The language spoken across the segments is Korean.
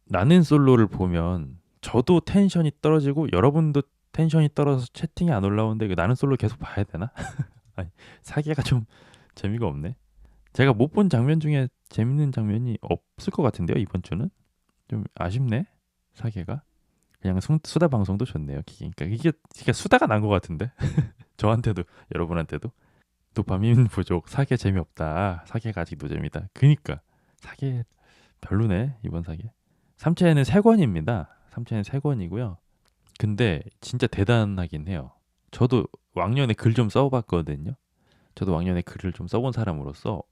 나는 솔로를 보면 저도 텐션이 떨어지고 여러분도 텐션이 떨어져서 채팅이 안 올라오는데 그 나는 솔로 계속 봐야 되나? 아니, 사기가 좀 재미가 없네. 제가 못 본 장면 중에 재밌는 장면이 없을 것 같은데요, 이번 주는? 좀 아쉽네. 사기가. 그냥 수다 방송도 좋네요. 그러니까 이게 수다가 난 것 같은데. 저한테도 여러분한테도 도파민 부족, 사기 재미없다. 사기가 아직 노잼이다. 그니까 사기 별로네, 이번 사기. 삼체는 세 권입니다. 삼체는 세 권이고요. 근데 진짜 대단하긴 해요. 저도 왕년에 글 좀 써봤거든요. 저도 왕년에 글을 좀 써본 사람으로서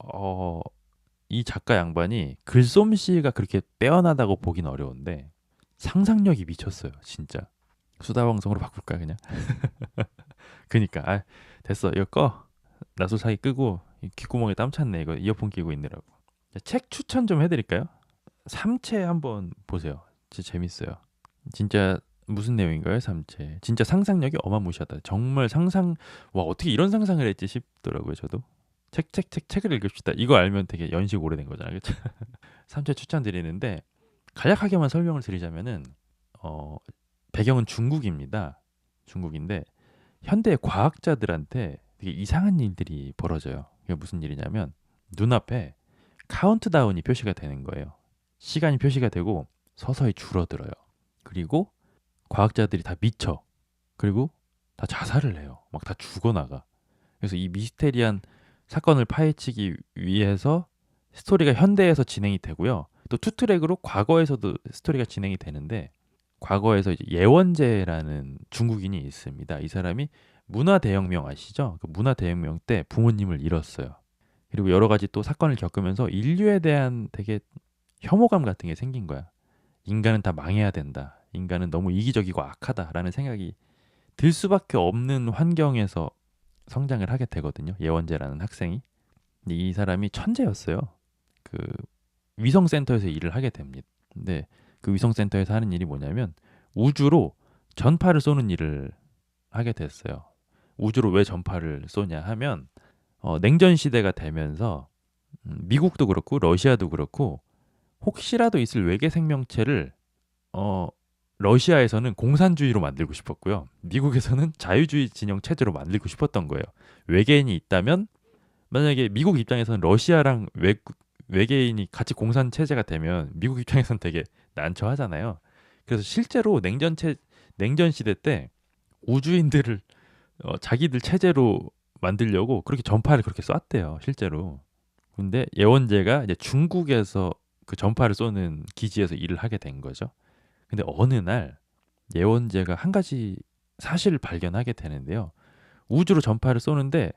이 작가 양반이 글솜씨가 그렇게 빼어나다고 보긴 어려운데 상상력이 미쳤어요. 진짜. 수다 방송으로 바꿀까 그냥? 그니까 됐어 이거 꺼. 나도 사기 끄고 귓구멍에 땀 찼네 이거 이어폰 끼고 있느라고. 책 추천 좀 해드릴까요? 삼체 한번 보세요. 진짜 재밌어요. 진짜 무슨 내용인가요? 삼체. 진짜 상상력이 어마무시하다. 정말 와 어떻게 이런 상상을 했지 싶더라고요. 저도. 책을 읽읍시다. 이거 알면 되게 연식 오래된 거잖아요. 그쵸? 삼체 추천드리는데 간략하게만 설명을 드리자면은 어, 배경은 중국입니다. 중국인데 현대 과학자들한테 되게 이상한 일들이 벌어져요. 이게 무슨 일이냐면 눈앞에 카운트다운이 표시가 되는 거예요. 시간이 표시가 되고 서서히 줄어들어요. 그리고 과학자들이 다 미쳐. 그리고 다 자살을 해요. 막 다 죽어나가. 그래서 이 미스테리한 사건을 파헤치기 위해서 스토리가 현대에서 진행이 되고요. 또 투트랙으로 과거에서도 스토리가 진행이 되는데 과거에서 이제 예원재라는 중국인이 있습니다. 이 사람이 문화 대혁명 아시죠? 그 문화 대혁명 때 부모님을 잃었어요. 그리고 여러 가지 또 사건을 겪으면서 인류에 대한 되게 혐오감 같은 게 생긴 거야. 인간은 다 망해야 된다. 인간은 너무 이기적이고 악하다라는 생각이 들 수밖에 없는 환경에서 성장을 하게 되거든요. 예원재라는 학생이. 근데 이 사람이 천재였어요. 그 위성센터에서 일을 하게 됩니다. 근데 그 위성센터에서 하는 일이 뭐냐면 우주로 전파를 쏘는 일을 하게 됐어요. 우주로 왜 전파를 쏘냐 하면 냉전 시대가 되면서 미국도 그렇고 러시아도 그렇고 혹시라도 있을 외계 생명체를 어, 러시아에서는 공산주의로 만들고 싶었고요. 미국에서는 자유주의 진영 체제로 만들고 싶었던 거예요. 외계인이 있다면 만약에 미국 입장에서는 러시아랑 외계인이 같이 공산 체제가 되면 미국 입장에서는 되게 난처하잖아요. 그래서 실제로 냉전 시대 때 우주인들을 자기들 체제로 만들려고 그렇게 전파를 그렇게 쐈대요. 실제로. 근데 예원재가 이제 중국에서 그 전파를 쏘는 기지에서 일을 하게 된 거죠. 근데 어느 날 예원재가 한 가지 사실을 발견하게 되는데요. 우주로 전파를 쏘는데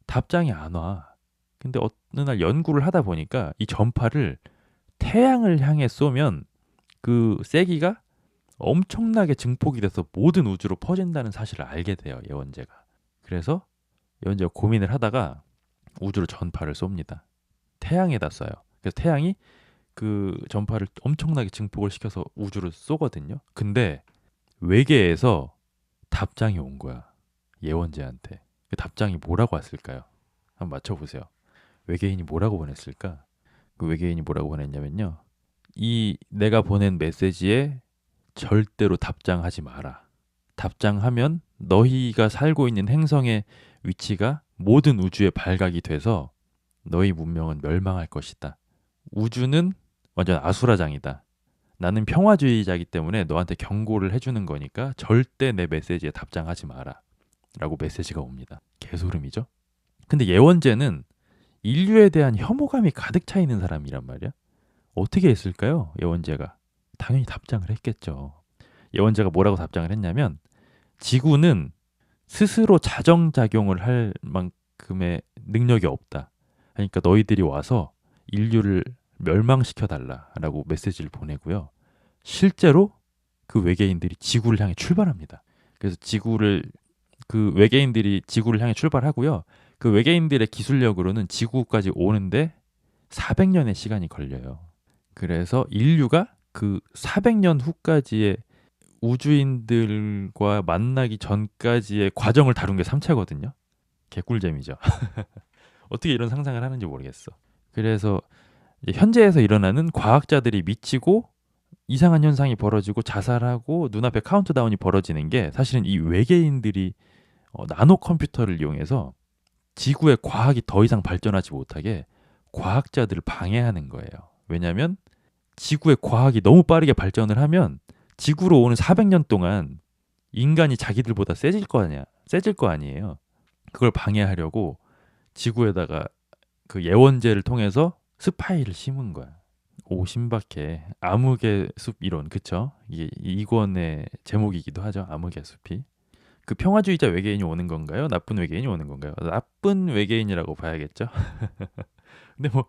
답장이 안 와. 근데 어느 날 연구를 하다 보니까 이 전파를 태양을 향해 쏘면 그 세기가 엄청나게 증폭이 돼서 모든 우주로 퍼진다는 사실을 알게 돼요. 예원재가. 그래서 예원재가 고민을 하다가 우주로 전파를 쏩니다. 태양에다 쏴요. 그래서 태양이 그 전파를 엄청나게 증폭을 시켜서 우주로 쏘거든요. 근데 외계에서 답장이 온 거야. 예원재한테. 그 답장이 뭐라고 왔을까요? 한번 맞춰보세요. 외계인이 뭐라고 보냈을까? 그 외계인이 뭐라고 보냈냐면요. 이 내가 보낸 메시지에 절대로 답장하지 마라. 답장하면 너희가 살고 있는 행성의 위치가 모든 우주에 발각이 돼서 너희 문명은 멸망할 것이다. 우주는 완전 아수라장이다. 나는 평화주의자이기 때문에 너한테 경고를 해주는 거니까 절대 내 메시지에 답장하지 마라. 라고 메시지가 옵니다. 개소름이죠? 근데 예원재는 인류에 대한 혐오감이 가득 차 있는 사람이란 말이야. 어떻게 했을까요? 예원재가. 당연히 답장을 했겠죠. 예원재가 뭐라고 답장을 했냐면 지구는 스스로 자정작용을 할 만큼의 능력이 없다. 그러니까 너희들이 와서 인류를 멸망시켜 달라라고 메시지를 보내고요. 실제로 그 외계인들이 지구를 향해 출발합니다. 그래서 그 외계인들이 지구를 향해 출발하고요. 그 외계인들의 기술력으로는 지구까지 오는데 400년의 시간이 걸려요. 그래서 인류가 그 400년 후까지의 우주인들과 만나기 전까지의 과정을 다룬 게 3차거든요. 개꿀잼이죠. 어떻게 이런 상상을 하는지 모르겠어. 그래서 이제 현재에서 일어나는 과학자들이 미치고 이상한 현상이 벌어지고 자살하고 눈앞에 카운트다운이 벌어지는 게 사실은 이 외계인들이 나노 컴퓨터를 이용해서 지구의 과학이 더 이상 발전하지 못하게 과학자들을 방해하는 거예요. 왜냐하면 지구의 과학이 너무 빠르게 발전을 하면 지구로 오는 400년 동안 인간이 자기들보다 세질 거 아니에요. 그걸 방해하려고 지구에다가 그 예원제를 통해서 스파이를 심은 거야. 오, 신박해. 암흑의 숲 이론, 그쵸? 이게 이 권의 제목이기도 하죠. 암흑의 숲이. 그 평화주의자 외계인이 오는 건가요? 나쁜 외계인이 오는 건가요? 나쁜 외계인이라고 봐야겠죠. 근데 뭐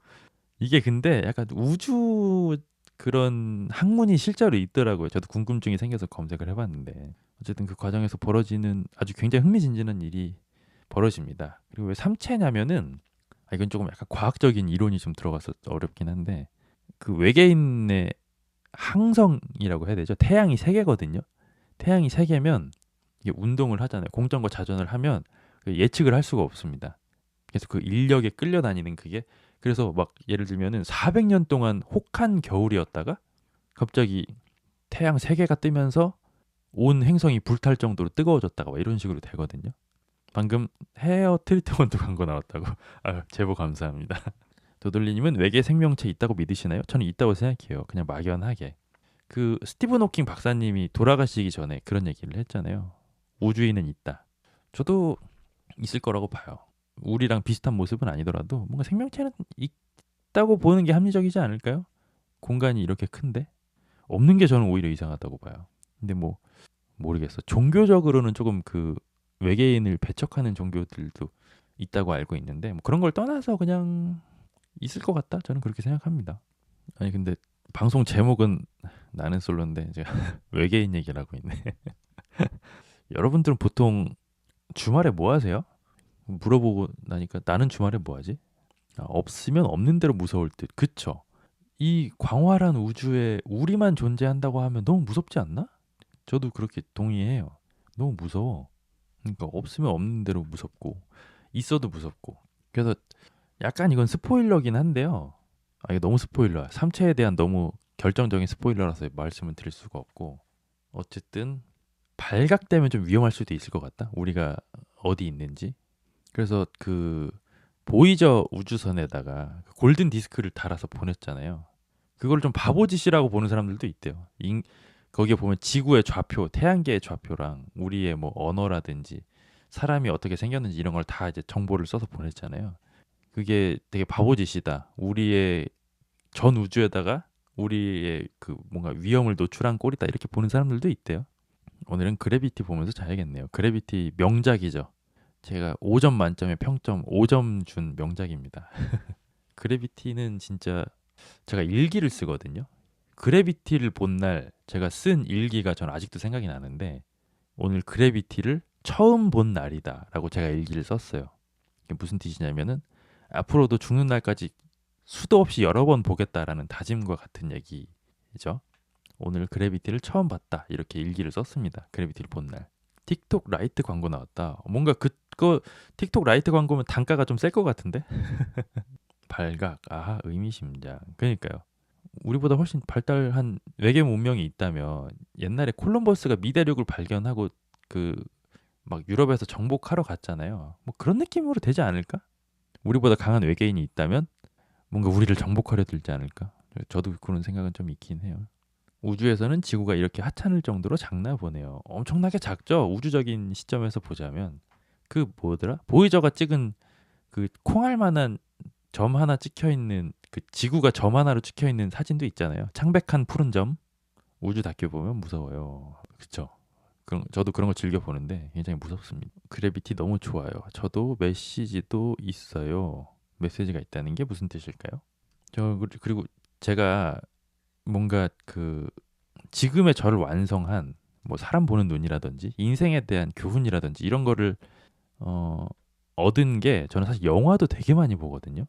이게 근데 약간 우주 그런 학문이 실제로 있더라고요. 저도 궁금증이 생겨서 검색을 해봤는데 어쨌든 그 과정에서 벌어지는 아주 굉장히 흥미진진한 일이 벌어집니다. 그리고 왜 삼체냐면은 이건 조금 약간 과학적인 이론이 좀 들어가서 어렵긴 한데 그 외계인의 항성이라고 해야 되죠. 태양이 세 개거든요. 태양이 세 개면 이게 운동을 하잖아요. 공전과 자전을 하면 예측을 할 수가 없습니다. 그래서 그 인력에 끌려다니는 그게 그래서 막 예를 들면은 400년 동안 혹한 겨울이었다가 갑자기 태양 세 개가 뜨면서 온 행성이 불탈 정도로 뜨거워졌다가 막 이런 식으로 되거든요. 방금 헤어 트리트먼트 광고 나왔다고. 제보 감사합니다. 도돌리님은 외계 생명체 있다고 믿으시나요? 저는 있다고 생각해요. 그냥 막연하게. 그 스티븐 호킹 박사님이 돌아가시기 전에 그런 얘기를 했잖아요. 우주인은 있다. 저도 있을 거라고 봐요. 우리랑 비슷한 모습은 아니더라도 뭔가 생명체는 있다고 보는 게 합리적이지 않을까요? 공간이 이렇게 큰데 없는 게 저는 오히려 이상하다고 봐요. 근데 뭐 모르겠어. 종교적으로는 조금 그 외계인을 배척하는 종교들도 있다고 알고 있는데 뭐 그런 걸 떠나서 그냥 있을 것 같다. 저는 그렇게 생각합니다. 아니 근데 방송 제목은 나는 솔로인데 제가 외계인 얘기를 하고 있네. 여러분들은 보통 주말에 뭐 하세요? 물어보고 나니까 나는 주말에 뭐 하지? 없으면 없는 대로 무서울 듯. 그쵸? 이 광활한 우주에 우리만 존재한다고 하면 너무 무섭지 않나? 저도 그렇게 동의해요. 너무 무서워. 그러니까 없으면 없는 대로 무섭고 있어도 무섭고. 그래서 약간 이건 스포일러긴 한데요. 이게 너무 스포일러야. 삼체에 대한 너무 결정적인 스포일러라서 말씀을 드릴 수가 없고 어쨌든 발각되면 좀 위험할 수도 있을 것 같다. 우리가 어디 있는지. 그래서 그 보이저 우주선에다가 골든 디스크를 달아서 보냈잖아요. 그걸 좀 바보짓이라고 보는 사람들도 있대요. 거기에 보면 지구의 좌표, 태양계의 좌표랑 우리의 뭐 언어라든지 사람이 어떻게 생겼는지 이런 걸 다 이제 정보를 써서 보냈잖아요. 그게 되게 바보짓이다. 우리의 전 우주에다가 우리의 그 뭔가 위험을 노출한 꼴이다. 이렇게 보는 사람들도 있대요. 오늘은 그래비티 보면서 자야겠네요. 그래비티 명작이죠. 제가 5점 만점에 평점 5점 준 명작입니다. 그래비티는 진짜 제가 일기를 쓰거든요. 그래비티를 본 날 제가 쓴 일기가 전 아직도 생각이 나는데 오늘 그래비티를 처음 본 날이다라고 제가 일기를 썼어요. 이게 무슨 뜻이냐면은 앞으로도 죽는 날까지 수도 없이 여러 번 보겠다라는 다짐과 같은 얘기죠. 오늘 그래비티를 처음 봤다 이렇게 일기를 썼습니다. 그래비티를 본 날. 틱톡 라이트 광고 나왔다. 뭔가 그거 틱톡 라이트 광고면 단가가 좀 셀 것 같은데? 발각, 의미심장. 그러니까요. 우리보다 훨씬 발달한 외계 문명이 있다면 옛날에 콜럼버스가 미대륙을 발견하고 그 막 유럽에서 정복하러 갔잖아요. 뭐 그런 느낌으로 되지 않을까? 우리보다 강한 외계인이 있다면 뭔가 우리를 정복하려 들지 않을까? 저도 그런 생각은 좀 있긴 해요. 우주에서는 지구가 이렇게 하찮을 정도로 작나 보네요. 엄청나게 작죠? 우주적인 시점에서 보자면. 그 뭐더라? 보이저가 찍은 그 콩알 만한 점 하나 찍혀 있는 그 지구가 점 하나로 찍혀 있는 사진도 있잖아요. 창백한 푸른 점. 우주 다큐 보면 무서워요. 그쵸? 저도 그런 거 즐겨 보는데 굉장히 무섭습니다. 그래비티 너무 좋아요. 저도 메시지도 있어요. 메시지가 있다는 게 무슨 뜻일까요? 그리고 제가 뭔가 그 지금의 저를 완성한 뭐 사람 보는 눈이라든지 인생에 대한 교훈이라든지 이런 거를 어, 얻은 게 저는 사실 영화도 되게 많이 보거든요.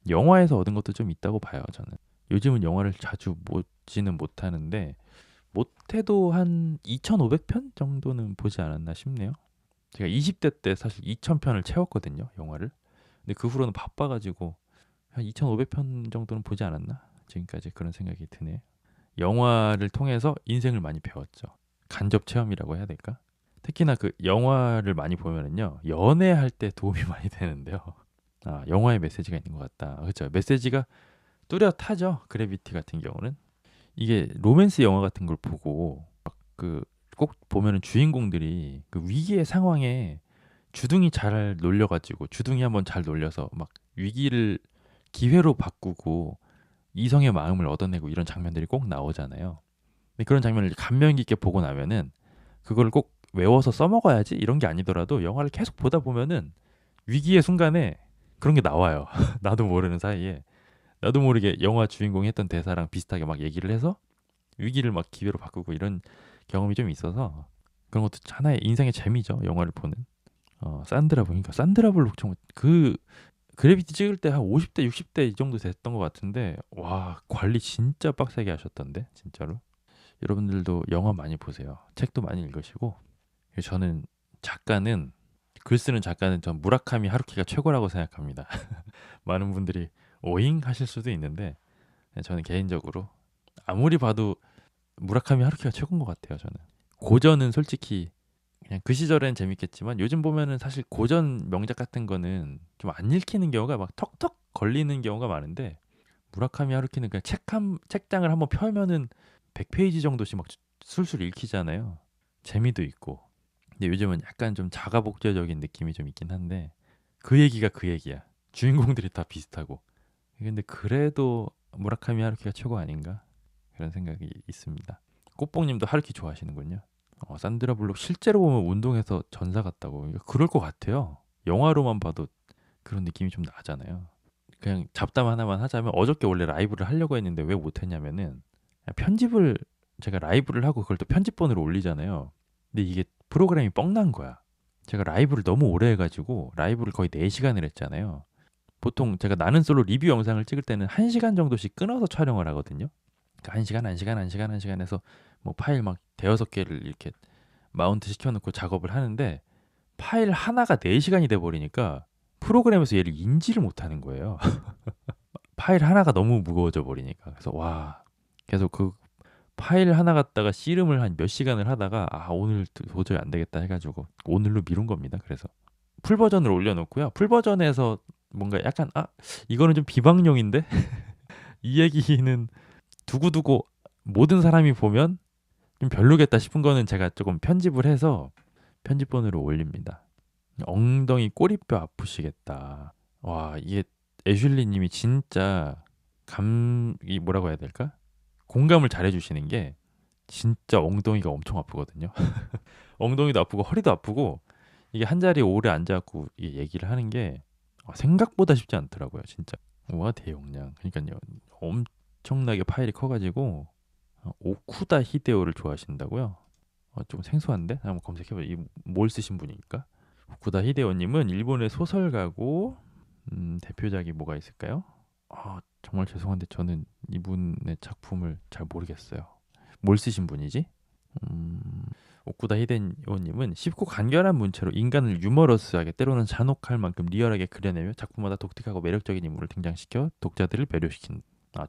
영화에서 얻은 것도 좀 있다고 봐요, 저는. 요즘은 영화를 자주 보지는 못하는데 못해도 한 2,500편 정도는 보지 않았나 싶네요. 제가 20대 때 사실 2,000편을 채웠거든요, 영화를. 근데 그 후로는 바빠가지고 한 2,500편 정도는 보지 않았나? 지금까지 그런 생각이 드네요. 영화를 통해서 인생을 많이 배웠죠. 간접 체험이라고 해야 될까? 특히나 그 영화를 많이 보면은요, 연애할 때 도움이 많이 되는데요. 아, 영화에 메시지가 있는 것 같다. 그렇죠. 메시지가 뚜렷하죠. 그래비티 같은 경우는 이게 로맨스 영화 같은 걸 보고 그 꼭 보면은 주인공들이 그 위기의 상황에 주둥이 잘 놀려가지고 주둥이 한번 잘 놀려서 막 위기를 기회로 바꾸고 이성의 마음을 얻어내고 이런 장면들이 꼭 나오잖아요. 근데 그런 장면을 감명 깊게 보고 나면은 그걸 꼭 외워서 써먹어야지 이런 게 아니더라도 영화를 계속 보다 보면은 위기의 순간에 그런 게 나와요. 나도 모르는 사이에 나도 모르게 영화 주인공이 했던 대사랑 비슷하게 막 얘기를 해서 위기를 막 기회로 바꾸고 이런 경험이 좀 있어서 그런 것도 하나의 인생의 재미죠. 영화를 보는. 산드라 보니까 산드라 블록 정말 그 그래비티 찍을 때 한 50대 60대 이 정도 됐던 것 같은데 와 관리 진짜 빡세게 하셨던데 진짜로. 여러분들도 영화 많이 보세요. 책도 많이 읽으시고 저는 작가는 글 쓰는 작가는 전 무라카미 하루키가 최고라고 생각합니다. 많은 분들이 오잉 하실 수도 있는데 저는 개인적으로 아무리 봐도 무라카미 하루키가 최고인 것 같아요. 저는 고전은 솔직히 그냥 그 시절엔 재밌겠지만 요즘 보면은 사실 고전 명작 같은 거는 좀 안 읽히는 경우가 막 턱턱 걸리는 경우가 많은데 무라카미 하루키는 그냥 책장을 한번 펴면은 100페이지 정도씩 막 술술 읽히잖아요. 재미도 있고. 근데 요즘은 약간 좀 자가복제적인 느낌이 좀 있긴 한데 그 얘기가 그 얘기야. 주인공들이 다 비슷하고. 근데 그래도 무라카미 하루키가 최고 아닌가? 그런 생각이 있습니다. 꽃봉님도 하루키 좋아하시는군요. 산드라 블록 실제로 보면 운동해서 전사 같다고. 그럴 것 같아요. 영화로만 봐도 그런 느낌이 좀 나잖아요. 그냥 잡담 하나만 하자면 어저께 원래 라이브를 하려고 했는데 왜 못했냐면은 편집을 제가 라이브를 하고 그걸 또 편집본으로 올리잖아요. 근데 이게 프로그램이 뻥난 거야. 제가 라이브를 너무 오래 해가지고 라이브를 거의 4시간을 했잖아요. 보통 제가 나는 솔로 리뷰 영상을 찍을 때는 1시간 정도씩 끊어서 촬영을 하거든요. 그러니까 1시간, 1시간, 1시간, 1시간 해서 뭐 파일 막 대여섯 개를 이렇게 마운트 시켜놓고 작업을 하는데 파일 하나가 4시간이 돼버리니까 프로그램에서 얘를 인지를 못하는 거예요. 파일 하나가 너무 무거워져 버리니까. 그래서 와 계속 그 파일 하나 갖다가 씨름을 한 몇 시간을 하다가 오늘 도저히 안 되겠다 해가지고 오늘로 미룬 겁니다. 그래서 풀 버전을 올려놓고요. 풀 버전에서 뭔가 약간 이거는 좀 비방용인데 이 얘기는 두고두고 모든 사람이 보면 좀 별로겠다 싶은 거는 제가 조금 편집을 해서 편집본으로 올립니다. 엉덩이 꼬리뼈 아프시겠다. 와 이게 애슐리 님이 진짜 이 뭐라고 해야 될까? 공감을 잘 해주시는 게 진짜 엉덩이가 엄청 아프거든요. 엉덩이도 아프고 허리도 아프고 이게 한 자리에 오래 앉아갖고 이게 얘기를 하는 게 생각보다 쉽지 않더라고요. 진짜. 와 대용량. 그러니까요. 엄청나게 파일이 커가지고 오쿠다 히데오를 좋아하신다고요? 좀 생소한데? 한번 검색해봐. 뭘 쓰신 분입니까? 오쿠다 히데오님은 일본의 소설가고 대표작이 뭐가 있을까요? 정말 죄송한데 저는 이분의 작품을 잘 모르겠어요. 뭘 쓰신 분이지? 음, 오쿠다 히데오님은 쉽고 간결한 문체로 인간을 유머러스하게 때로는 잔혹할 만큼 리얼하게 그려내며 작품마다 독특하고 매력적인 인물을 등장시켜 독자들을 매료시킨.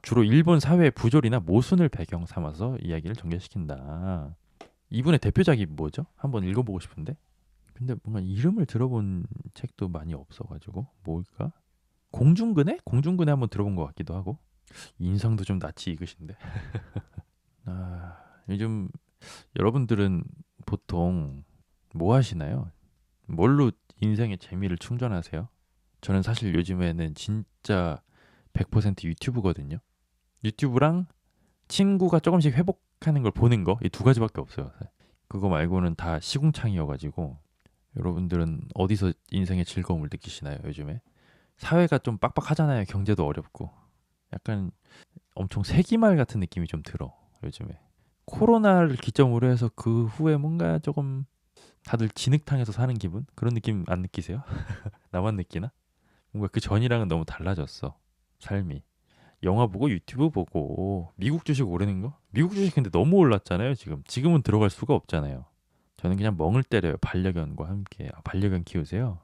주로 일본 사회의 부조리나 모순을 배경 삼아서 이야기를 전개시킨다. 이분의 대표작이 뭐죠? 한번 읽어보고 싶은데. 근데 뭔가 이름을 들어본 책도 많이 없어가지고 뭘까? 공중근해? 공중근해 한번 들어본 것 같기도 하고 인상도 좀 낯이 익으신데. 요즘 여러분들은 보통 뭐 하시나요? 뭘로 인생의 재미를 충전하세요? 저는 사실 요즘에는 진짜 100% 유튜브거든요. 유튜브랑 친구가 조금씩 회복하는 걸 보는 거 이 두 가지밖에 없어요. 그거 말고는 다 시궁창이어가지고 여러분들은 어디서 인생의 즐거움을 느끼시나요? 요즘에 사회가 좀 빡빡하잖아요. 경제도 어렵고 약간 엄청 세기말 같은 느낌이 좀 들어 요즘에. 코로나를 기점으로 해서 그 후에 뭔가 조금 다들 진흙탕에서 사는 기분? 그런 느낌 안 느끼세요? 나만 느끼나? 뭔가 그 전이랑은 너무 달라졌어. 삶이. 영화 보고 유튜브 보고 미국 주식 오르는 거? 미국 주식 근데 너무 올랐잖아요, 지금. 지금은 들어갈 수가 없잖아요. 저는 그냥 멍을 때려요. 반려견과 함께. 반려견 키우세요?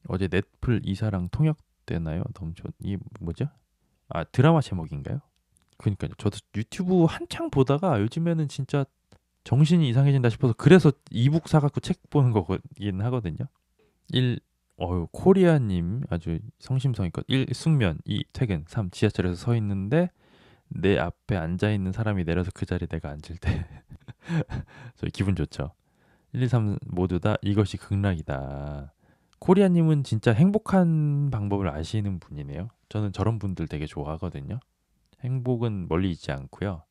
어제 넷플 이사랑 통역되나요? 너무 좋. 이 뭐죠? 드라마 제목인가요? 그러니까요. 저도 유튜브 한창 보다가 요즘에는 진짜 정신이 이상해진다 싶어서 그래서 이북 사갖고 책 보는 거긴 하거든요. 1 코리아님 아주 성심성의껏 1 숙면, 2 퇴근, 3 지하철에서 서 있는데 내 앞에 앉아 있는 사람이 내려서 그 자리에 내가 앉을 때 저 기분 좋죠. 1, 2, 3 모두 다 이것이 극락이다. 코리아님은 진짜 행복한 방법을 아시는 분이네요. 저는 저런 분들 되게 좋아하거든요. 행복은 멀리 있지 않고요.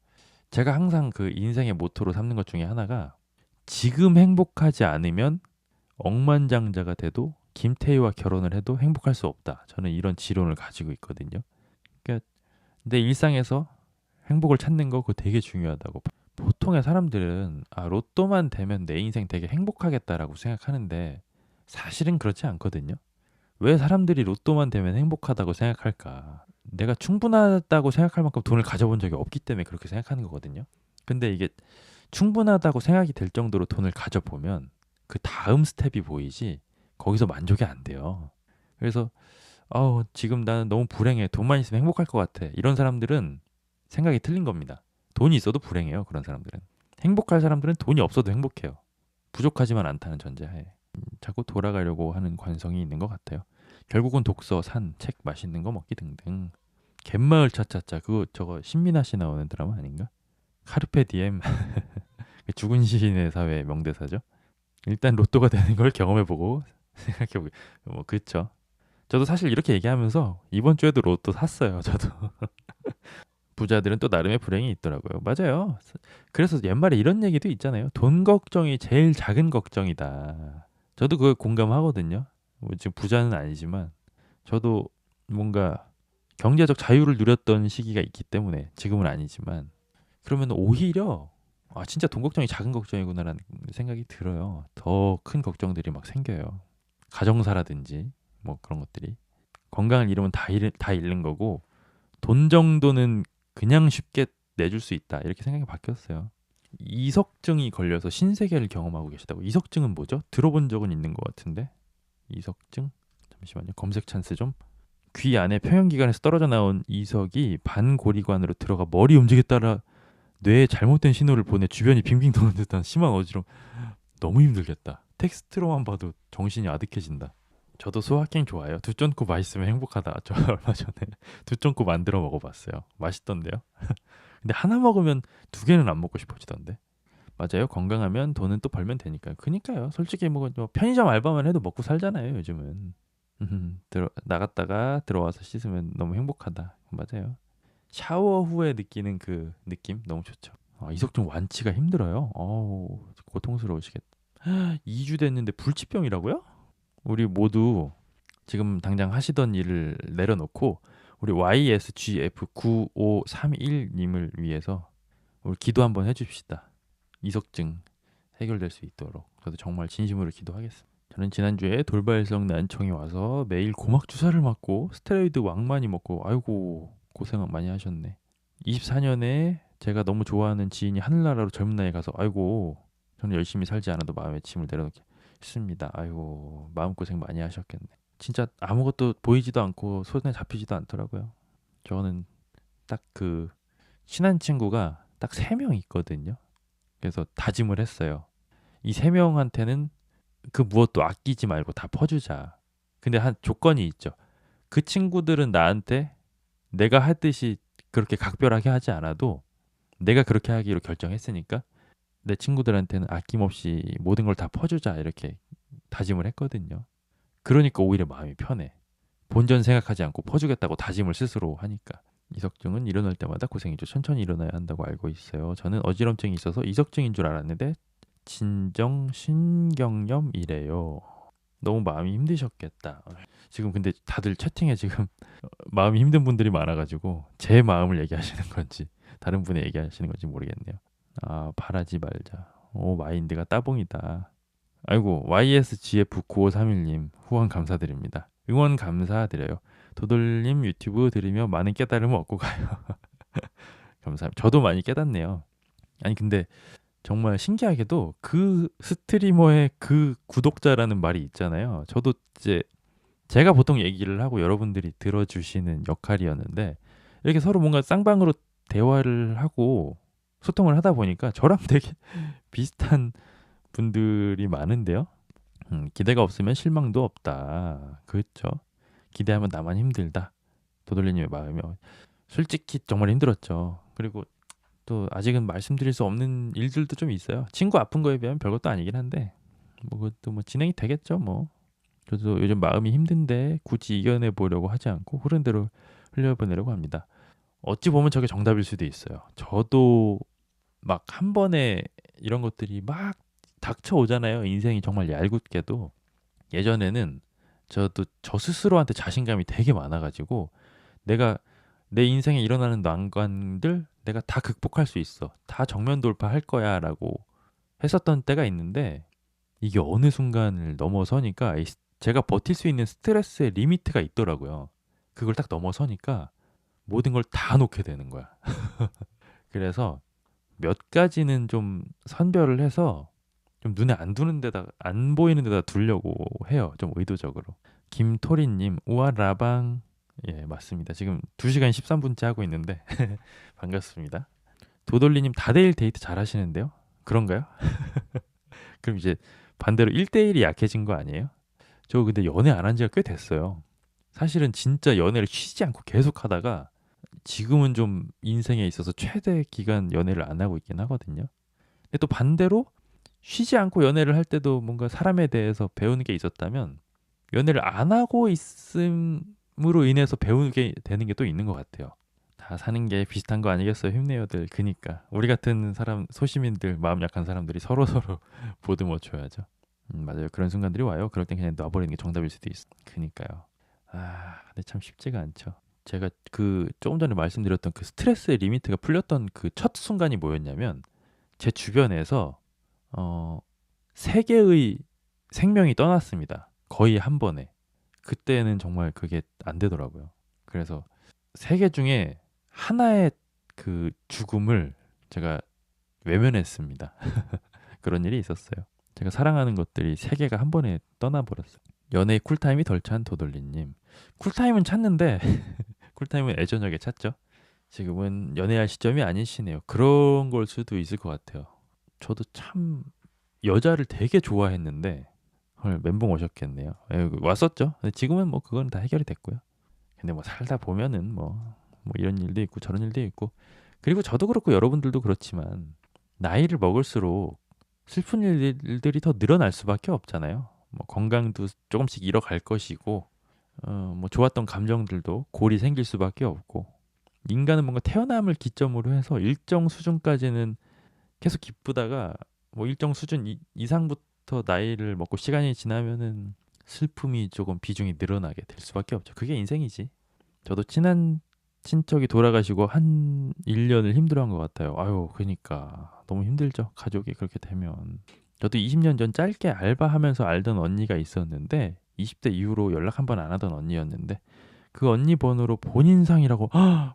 제가 항상 그 인생의 모토로 삼는 것 중에 하나가 지금 행복하지 않으면 억만장자가 돼도 김태희와 결혼을 해도 행복할 수 없다. 저는 이런 지론을 가지고 있거든요. 그러니까 내 일상에서 행복을 찾는 거 그거 되게 중요하다고. 보통의 사람들은 로또만 되면 내 인생 되게 행복하겠다라고 생각하는데 사실은 그렇지 않거든요. 왜 사람들이 로또만 되면 행복하다고 생각할까? 내가 충분하다고 생각할 만큼 돈을 가져본 적이 없기 때문에 그렇게 생각하는 거거든요. 근데 이게 충분하다고 생각이 될 정도로 돈을 가져보면 그 다음 스텝이 보이지 거기서 만족이 안 돼요. 그래서 지금 나는 너무 불행해. 돈만 있으면 행복할 것 같아. 이런 사람들은 생각이 틀린 겁니다. 돈이 있어도 불행해요. 그런 사람들은. 행복할 사람들은 돈이 없어도 행복해요. 부족하지만 않다는 전제하에. 자꾸 돌아가려고 하는 관성이 있는 것 같아요. 결국은 독서, 산, 책, 맛있는 거 먹기 등등. 갯마을 차차차 그거 저거 신민아 씨 나오는 드라마 아닌가? 카르페 디엠 죽은 시인의 사회 명대사죠. 일단 로또가 되는 걸 경험해보고 생각해보고 그쵸. 저도 사실 이렇게 얘기하면서 이번 주에도 로또 샀어요. 저도. 부자들은 또 나름의 불행이 있더라고요. 맞아요. 그래서 옛말에 이런 얘기도 있잖아요. 돈 걱정이 제일 작은 걱정이다. 저도 그걸 공감하거든요. 뭐 지금 부자는 아니지만 저도 뭔가 경제적 자유를 누렸던 시기가 있기 때문에 지금은 아니지만 그러면 오히려 진짜 돈 걱정이 작은 걱정이구나라는 생각이 들어요. 더 큰 걱정들이 막 생겨요. 가정사라든지 뭐 그런 것들이 건강을 잃으면 다 잃는 거고 돈 정도는 그냥 쉽게 내줄 수 있다 이렇게 생각이 바뀌었어요. 이석증이 걸려서 신세계를 경험하고 계시다고. 이석증은 뭐죠? 들어본 적은 있는 것 같은데. 이석증? 잠시만요. 검색 찬스 좀. 귀 안에 평형기관에서 떨어져 나온 이석이 반고리관으로 들어가 머리 움직에 따라 뇌에 잘못된 신호를 보내 주변이 빙빙 도는 듯한 심한 어지럼. 너무 힘들겠다. 텍스트로만 봐도 정신이 아득해진다. 저도 소확행 좋아해요. 두쫀국 맛있으면 행복하다. 저 얼마 전에 두쫀국 만들어 먹어봤어요. 맛있던데요. 근데 하나 먹으면 두 개는 안 먹고 싶어지던데. 맞아요. 건강하면 돈은 또 벌면 되니까요. 그니까요. 솔직히 뭐 편의점 알바만 해도 먹고 살잖아요. 요즘은. 나갔다가 들어와서 씻으면 너무 행복하다. 맞아요. 샤워 후에 느끼는 그 느낌 너무 좋죠. 이석증 완치가 힘들어요. 고통스러우시겠다. 2주 됐는데 불치병이라고요? 우리 모두 지금 당장 하시던 일을 내려놓고 우리 YSGF9531님을 위해서 우리 기도 한번 해줍시다. 이석증 해결될 수 있도록 저도 정말 진심으로 기도하겠습니다. 저는 지난주에 돌발성 난청이 와서 매일 고막 주사를 맞고 스테로이드 왕 많이 먹고 아이고 고생 많이 하셨네. 24년에 제가 너무 좋아하는 지인이 하늘나라로 젊은 나이에 가서 아이고 저는 열심히 살지 않아도 마음의 짐을 내려놓게 했습니다. 아이고 마음고생 많이 하셨겠네. 진짜 아무것도 보이지도 않고 손에 잡히지도 않더라고요. 저는 딱 그 친한 친구가 딱 3명 있거든요. 그래서 다짐을 했어요. 이 3명한테는 그 무엇도 아끼지 말고 다 퍼주자. 근데 한 조건이 있죠. 그 친구들은 나한테 내가 하듯이 그렇게 각별하게 하지 않아도 내가 그렇게 하기로 결정했으니까 내 친구들한테는 아낌없이 모든 걸 다 퍼주자 이렇게 다짐을 했거든요. 그러니까 오히려 마음이 편해. 본전 생각하지 않고 퍼주겠다고 다짐을 스스로 하니까. 이석증은 일어날 때마다 고생이죠. 천천히 일어나야 한다고 알고 있어요. 저는 어지럼증이 있어서 이석증인 줄 알았는데 진정신경염이래요. 너무 마음이 힘드셨겠다. 지금 근데 다들 채팅에 지금 마음이 힘든 분들이 많아가지고 제 마음을 얘기하시는 건지 다른 분이 얘기하시는 건지 모르겠네요. 바라지 말자. 마인드가 따봉이다. 아이고 YSGF9531님 후원 감사드립니다. 응원 감사드려요. 도돌님 유튜브 들으며 많은 깨달음을 얻고 가요. 감사합니다. 저도 많이 깨닫네요. 아니 근데 정말 신기하게도 그 스트리머의 그 구독자라는 말이 있잖아요. 저도 이제 제가 보통 얘기를 하고 여러분들이 들어주시는 역할이었는데 이렇게 서로 뭔가 쌍방으로 대화를 하고 소통을 하다 보니까 저랑 되게 비슷한 분들이 많은데요. 기대가 없으면 실망도 없다. 그렇죠. 기대하면 나만 힘들다. 도돌리님의 마음이 솔직히 정말 힘들었죠. 그리고 또 아직은 말씀드릴 수 없는 일들도 좀 있어요. 친구 아픈 거에 비하면 별것도 아니긴 한데 뭐 그것도 뭐 진행이 되겠죠. 뭐 저도 요즘 마음이 힘든데 굳이 이겨내 보려고 하지 않고 흐른 대로 흘려보내려고 합니다. 어찌 보면 저게 정답일 수도 있어요. 저도 막 한 번에 이런 것들이 막 닥쳐오잖아요. 인생이 정말 얄궂게도. 예전에는 저도 저 스스로한테 자신감이 되게 많아가지고 내가 내 인생에 일어나는 난관들 내가 다 극복할 수 있어. 다 정면 돌파할 거야라고 했었던 때가 있는데 이게 어느 순간을 넘어서니까 제가 버틸 수 있는 스트레스의 리미트가 있더라고요. 그걸 딱 넘어서니까 모든 걸 다 놓게 되는 거야. 그래서 몇 가지는 좀 선별을 해서 좀 눈에 안 두는 데다 안 보이는 데다 두려고 해요. 좀 의도적으로. 김토리님 우아 라방 예 맞습니다. 지금 2시간 13분째 하고 있는데 반갑습니다. 도돌리님 다대일 데이트 잘 하시는데요? 그런가요? 그럼 이제 반대로 1대1이 약해진 거 아니에요? 저 근데 연애 안 한 지가 꽤 됐어요. 사실은 진짜 연애를 쉬지 않고 계속 하다가 지금은 좀 인생에 있어서 최대 기간 연애를 안 하고 있긴 하거든요. 근데 또 반대로 쉬지 않고 연애를 할 때도 뭔가 사람에 대해서 배우는 게 있었다면 연애를 안 하고 있음으로 인해서 배우게 되는 게 또 있는 것 같아요. 다 사는 게 비슷한 거 아니겠어요, 힘내요들. 그니까 우리 같은 사람 소시민들 마음 약한 사람들이 서로 서로 보듬어 줘야죠. 맞아요. 그런 순간들이 와요. 그럴 땐 그냥 놔버리는 게 정답일 수도 있어. 그니까요. 아, 근데 참 쉽지가 않죠. 제가 그 조금 전에 말씀드렸던 그 스트레스의 리미트가 풀렸던 그 첫 순간이 뭐였냐면 제 주변에서 어, 세 개의 생명이 떠났습니다. 거의 한 번에. 그때는 정말 그게 안 되더라고요. 그래서 세 개 중에 하나의 그 죽음을 제가 외면했습니다. 그런 일이 있었어요. 제가 사랑하는 것들이 세 개가 한 번에 떠나버렸어요. 연애의 쿨타임이 덜 찬 도돌리님. 쿨타임은 찾는데 쿨타임은 예전역에 찾죠. 지금은 연애할 시점이 아니시네요. 그런 걸 수도 있을 것 같아요. 저도 참 여자를 되게 좋아했는데 헐 멘붕 오셨겠네요. 왔었죠. 근데 지금은 뭐 그건 다 해결이 됐고요. 근데 뭐 살다 보면은 뭐 이런 일도 있고 저런 일도 있고 그리고 저도 그렇고 여러분들도 그렇지만 나이를 먹을수록 슬픈 일들이 더 늘어날 수밖에 없잖아요. 뭐 건강도 조금씩 잃어갈 것이고 뭐 좋았던 감정들도 골이 생길 수밖에 없고 인간은 뭔가 태어남을 기점으로 해서 일정 수준까지는 계속 기쁘다가 뭐 일정 수준 이상부터 나이를 먹고 시간이 지나면은 슬픔이 조금 비중이 늘어나게 될 수밖에 없죠. 그게 인생이지. 저도 친한 친척이 돌아가시고 한 1년을 힘들어한 것 같아요. 아유, 그니까 너무 힘들죠. 가족이 그렇게 되면. 저도 20년 전 짧게 알바하면서 알던 언니가 있었는데 20대 이후로 연락 한 번 안 하던 언니였는데 그 언니 번호로 본인상이라고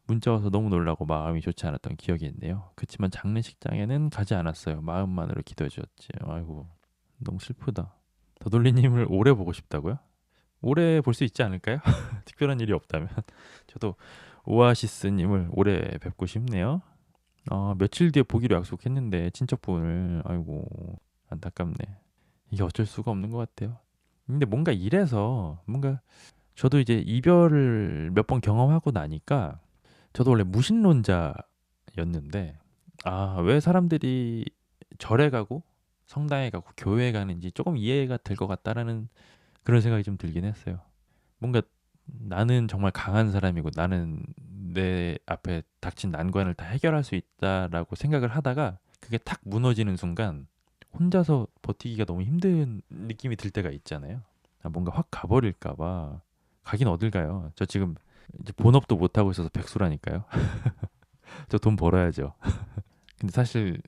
문자 와서 너무 놀라고 마음이 좋지 않았던 기억이 있네요. 그치만 장례식장에는 가지 않았어요. 마음만으로 기도해 주었지. 아이고 너무 슬프다. 더돌리님을 오래 보고 싶다고요? 오래 볼 수 있지 않을까요? 특별한 일이 없다면. 저도 오아시스님을 오래 뵙고 싶네요. 며칠 뒤에 보기로 약속했는데 친척분을 아이고 안타깝네. 이게 어쩔 수가 없는 것 같아요. 근데 뭔가 이래서 뭔가 저도 이제 이별을 몇 번 경험하고 나니까 저도 원래 무신론자였는데 왜 사람들이 절에 가고 성당에 가고 교회에 가는지 조금 이해가 될 것 같다라는 그런 생각이 좀 들긴 했어요. 뭔가 나는 정말 강한 사람이고 나는 내 앞에 닥친 난관을 다 해결할 수 있다라고 생각을 하다가 그게 탁 무너지는 순간 혼자서 버티기가 너무 힘든 느낌이 들 때가 있잖아요. 뭔가 확 가버릴까 봐. 가긴 어딜 가요. 저 지금 이제 본업도 못 하고 있어서 백수라니까요. 저 돈 벌어야죠. 근데 사실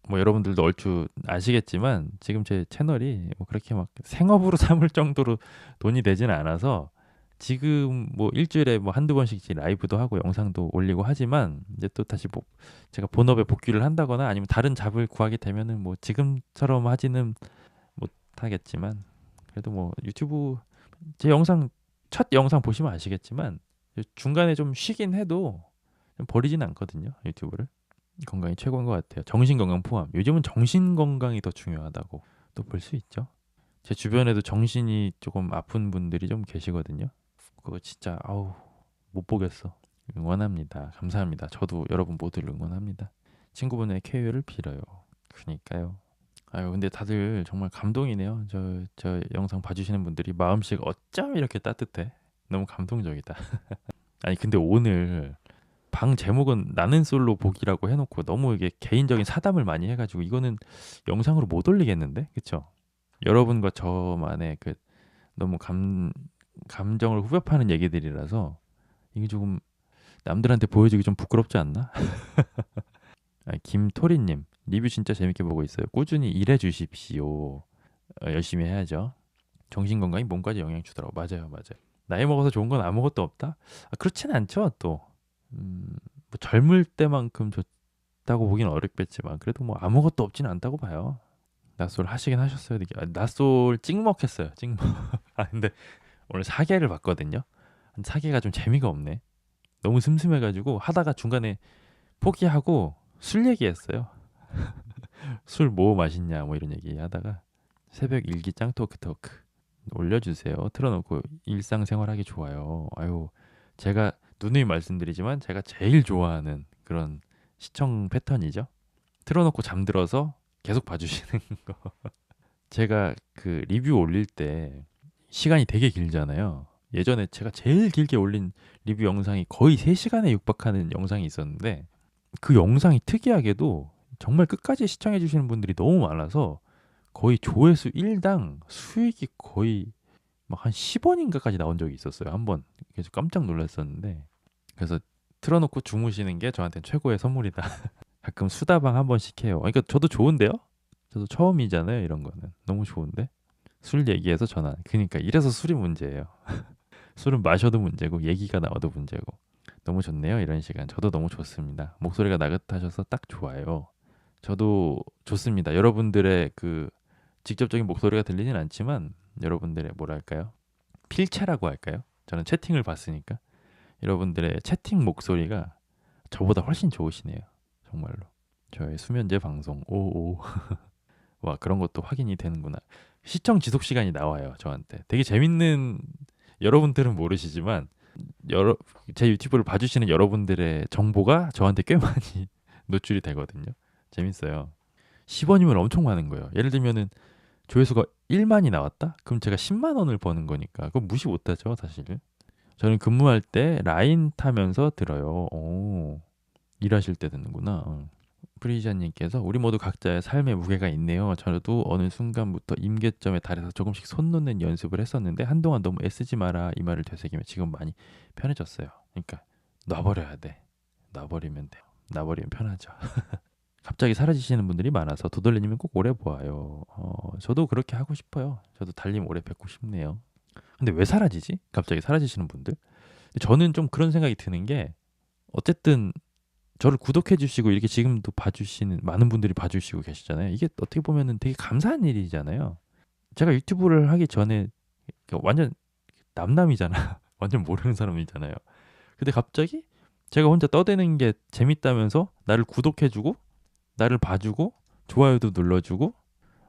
뭐 여러분들도 얼추 아시겠지만 지금 제 채널이 뭐 그렇게 막 생업으로 삼을 정도로 돈이 되지는 않아서 지금 뭐 일주일에 뭐 한두 번씩 라이브도 하고 영상도 올리고 하지만 이제 또 다시 뭐 제가 본업에 복귀를 한다거나 아니면 다른 잡을 구하게 되면은 뭐 지금처럼 하지는 못하겠지만 그래도 뭐 유튜브 제 영상 첫 영상 보시면 아시겠지만 중간에 좀 쉬긴 해도 버리진 않거든요. 유튜브를. 건강이 최고인 것 같아요. 정신 건강 포함. 요즘은 정신 건강이 더 중요하다고 또 볼 수 있죠. 제 주변에도 정신이 조금 아픈 분들이 좀 계시거든요. 그거 진짜 아우 못 보겠어. 응원합니다. 감사합니다. 저도 여러분 모두를 응원합니다. 친구분의 쾌유를 빌어요. 그니까요. 아유 근데 다들 정말 감동이네요. 저 영상 봐주시는 분들이 마음씨가 어쩜 이렇게 따뜻해. 너무 감동적이다. 아니 근데 오늘 방 제목은 나는 솔로 보기라고 해놓고 너무 이게 개인적인 사담을 많이 해가지고 이거는 영상으로 못 올리겠는데, 그쵸? 여러분과 저만의 그 너무 감정을 후벼파는 얘기들이라서 이게 조금 남들한테 보여주기 좀 부끄럽지 않나? 아, 김토리님 리뷰 진짜 재밌게 보고 있어요. 꾸준히 일해 주십시오. 열심히 해야죠. 정신 건강이 몸까지 영향 주더라고. 맞아요, 맞아요. 나이 먹어서 좋은 건 아무것도 없다? 아, 그렇진 않죠. 또 뭐 젊을 때만큼 좋다고 보긴 어렵겠지만 그래도 뭐 아무것도 없지는 않다고 봐요. 낯솔 하시긴 하셨어요. 되게. 아, 낯솔 찍먹했어요. 찍먹. 아 근데 오늘 사계를 봤거든요. 사계가 좀 재미가 없네. 너무 슴슴해가지고 하다가 중간에 포기하고 술 얘기했어요. 술 뭐 마셨냐 뭐 이런 얘기 하다가 새벽 일기장 토크 올려주세요. 틀어놓고 일상생활하기 좋아요. 아유 제가 누누이 말씀드리지만 제가 제일 좋아하는 그런 시청 패턴이죠. 틀어놓고 잠들어서 계속 봐주시는 거. 제가 그 리뷰 올릴 때 시간이 되게 길잖아요. 예전에 제가 제일 길게 올린 리뷰 영상이 거의 3시간에 육박하는 영상이 있었는데 그 영상이 특이하게도 정말 끝까지 시청해 주시는 분들이 너무 많아서 거의 조회수 1당 수익이 거의 막 한 10원인가까지 나온 적이 있었어요. 한번 그래서 깜짝 놀랐었는데 그래서 틀어놓고 주무시는 게 저한테는 최고의 선물이다. 가끔 수다방 한 번씩 해요. 그러니까 저도 좋은데요. 저도 처음이잖아요. 이런 거는 너무 좋은데 술 얘기해서 전화. 그러니까 이래서 술이 문제예요. 술은 마셔도 문제고 얘기가 나와도 문제고 너무 좋네요. 이런 시간 저도 너무 좋습니다. 목소리가 나긋하셔서 딱 좋아요. 저도 좋습니다. 여러분들의 그 직접적인 목소리가 들리진 않지만 여러분들의 뭐랄까요? 필체라고 할까요? 저는 채팅을 봤으니까 여러분들의 채팅 목소리가 저보다 훨씬 좋으시네요. 정말로. 저의 수면제 방송 오오 와 그런 것도 확인이 되는구나. 시청 지속 시간이 나와요. 저한테. 되게 재밌는 여러분들은 모르시지만 여러 제 유튜브를 봐주시는 여러분들의 정보가 저한테 꽤 많이 노출이 되거든요. 재밌어요. 10원이면 엄청 많은 거예요. 예를 들면은 조회수가 1만이 나왔다? 그럼 제가 10만 원을 버는 거니까 그거 무시 못하죠, 사실. 저는 근무할 때 라인 타면서 들어요. 오, 일하실 때 듣는구나. 프리시아님께서 우리 모두 각자의 삶의 무게가 있네요. 저도 어느 순간부터 임계점에 달해서 조금씩 손 놓는 연습을 했었는데 한동안 너무 애쓰지 마라 이 말을 되새기며 지금 많이 편해졌어요. 그러니까 놔버려야 돼. 놔버리면 돼요. 놔버리면 편하죠. 갑자기 사라지시는 분들이 많아서 도돌리님은 꼭 오래 보아요. 저도 그렇게 하고 싶어요. 저도 달님 오래 뵙고 싶네요. 근데 왜 사라지지? 갑자기 사라지시는 분들? 저는 좀 그런 생각이 드는 게 어쨌든 저를 구독해 주시고 이렇게 지금도 봐주시는 많은 분들이 봐주시고 계시잖아요. 이게 어떻게 보면은 되게 감사한 일이잖아요. 제가 유튜브를 하기 전에 완전 남남이잖아. 완전 모르는 사람이잖아요. 근데 갑자기 제가 혼자 떠드는 게 재밌다면서 나를 구독해주고 나를 봐주고 좋아요도 눌러주고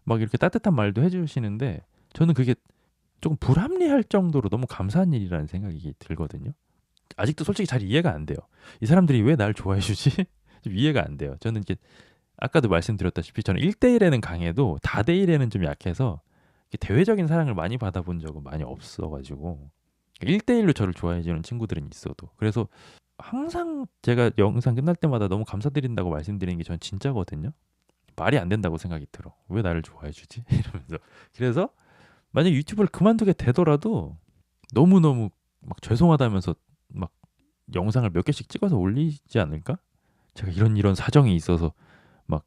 막 이렇게 따뜻한 말도 해주시는데 저는 그게 조금 불합리할 정도로 너무 감사한 일이라는 생각이 들거든요. 아직도 솔직히 잘 이해가 안 돼요. 이 사람들이 왜 날 좋아해 주지? 좀 이해가 안 돼요. 저는 이제 아까도 말씀드렸다시피 저는 1대1에는 강해도 다대1에는 좀 약해서 대외적인 사랑을 많이 받아본 적은 많이 없어가지고 1대1로 저를 좋아해 주는 친구들은 있어도 그래서 항상 제가 영상 끝날 때마다 너무 감사드린다고 말씀드리는 게 저는 진짜거든요. 말이 안 된다고 생각이 들어. 왜 나를 좋아해 주지? 이러면서. 그래서 만약 유튜브를 그만두게 되더라도 너무너무 막 죄송하다면서 막 영상을 몇 개씩 찍어서 올리지 않을까? 제가 이런 사정이 있어서 막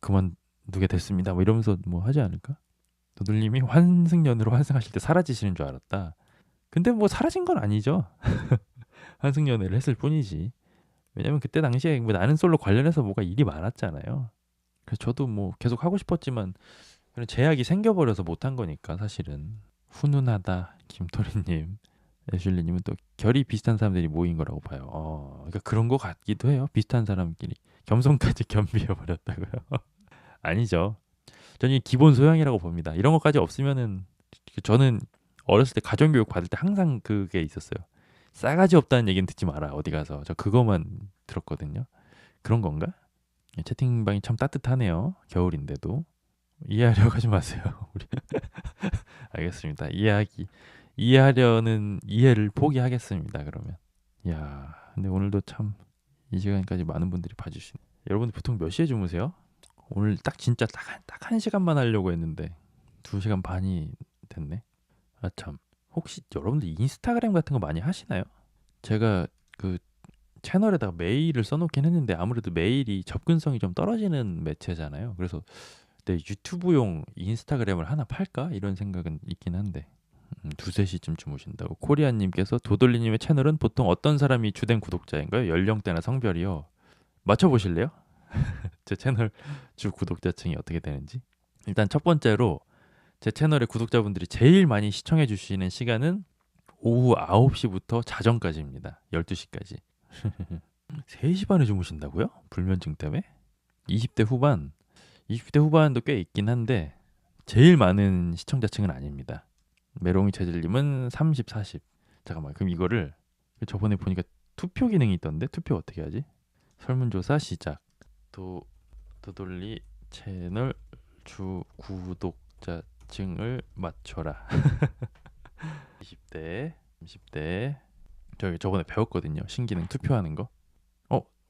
그만두게 됐습니다. 뭐 이러면서 뭐 하지 않을까? 도들님이 환승연으로 환승하실 때 사라지시는 줄 알았다. 근데 뭐 사라진 건 아니죠. 환승연애를 했을 뿐이지. 왜냐면 그때 당시에 뭐 나는 솔로 관련해서 뭐가 일이 많았잖아요. 그래서 저도 뭐 계속 하고 싶었지만 그런 제약이 생겨버려서 못한 거니까 사실은. 훈훈하다 김토리님. 애슐리님은 또 결이 비슷한 사람들이 모인 거라고 봐요. 그러니까 그런 거 같기도 해요. 비슷한 사람끼리 겸손까지 겸비해 버렸다고요. 아니죠. 저는 이게 기본 소양이라고 봅니다. 이런 것까지 없으면은 저는 어렸을 때 가정교육 받을 때 항상 그게 있었어요. 싸가지 없다는 얘기는 듣지 마라. 어디 가서 저 그거만 들었거든요. 그런 건가? 채팅방이 참 따뜻하네요. 겨울인데도 이해하려고 하지 마세요. 우리 알겠습니다. 이해하려는 이해를 포기하겠습니다. 그러면 야, 근데 오늘도 참 이 시간까지 많은 분들이 봐주시네. 여러분들 보통 몇 시에 주무세요? 오늘 딱 진짜 딱 1시간만 하려고 했는데 2시간 반이 됐네. 아 참. 혹시 여러분들 인스타그램 같은 거 많이 하시나요? 제가 그 채널에다가 메일을 써놓긴 했는데 아무래도 메일이 접근성이 좀 떨어지는 매체잖아요. 그래서 내 유튜브용 인스타그램을 하나 팔까? 이런 생각은 있긴 한데 2-3시쯤 주무신다고. 코리아님께서 도돌리님의 채널은 보통 어떤 사람이 주된 구독자인가요? 연령대나 성별이요? 맞춰보실래요? 제 채널 주 구독자층이 어떻게 되는지. 일단 첫 번째로 제 채널의 구독자분들이 제일 많이 시청해 주시는 시간은 오후 9시부터 자정까지입니다. 12시까지. 3시 반에 주무신다고요? 불면증 때문에? 20대 후반. 20대 후반도 꽤 있긴 한데 제일 많은 시청자층은 아닙니다. 메롱이 체질님은 30, 40. 잠깐만, 그럼 이거를 저번에 보니까 투표 기능이 있던데 투표 어떻게 하지? 설문조사 시작. 도돌리 채널 주 구독자층을 맞춰라. 20대, 30대. 저번에 배웠거든요. 신기능 투표하는 거.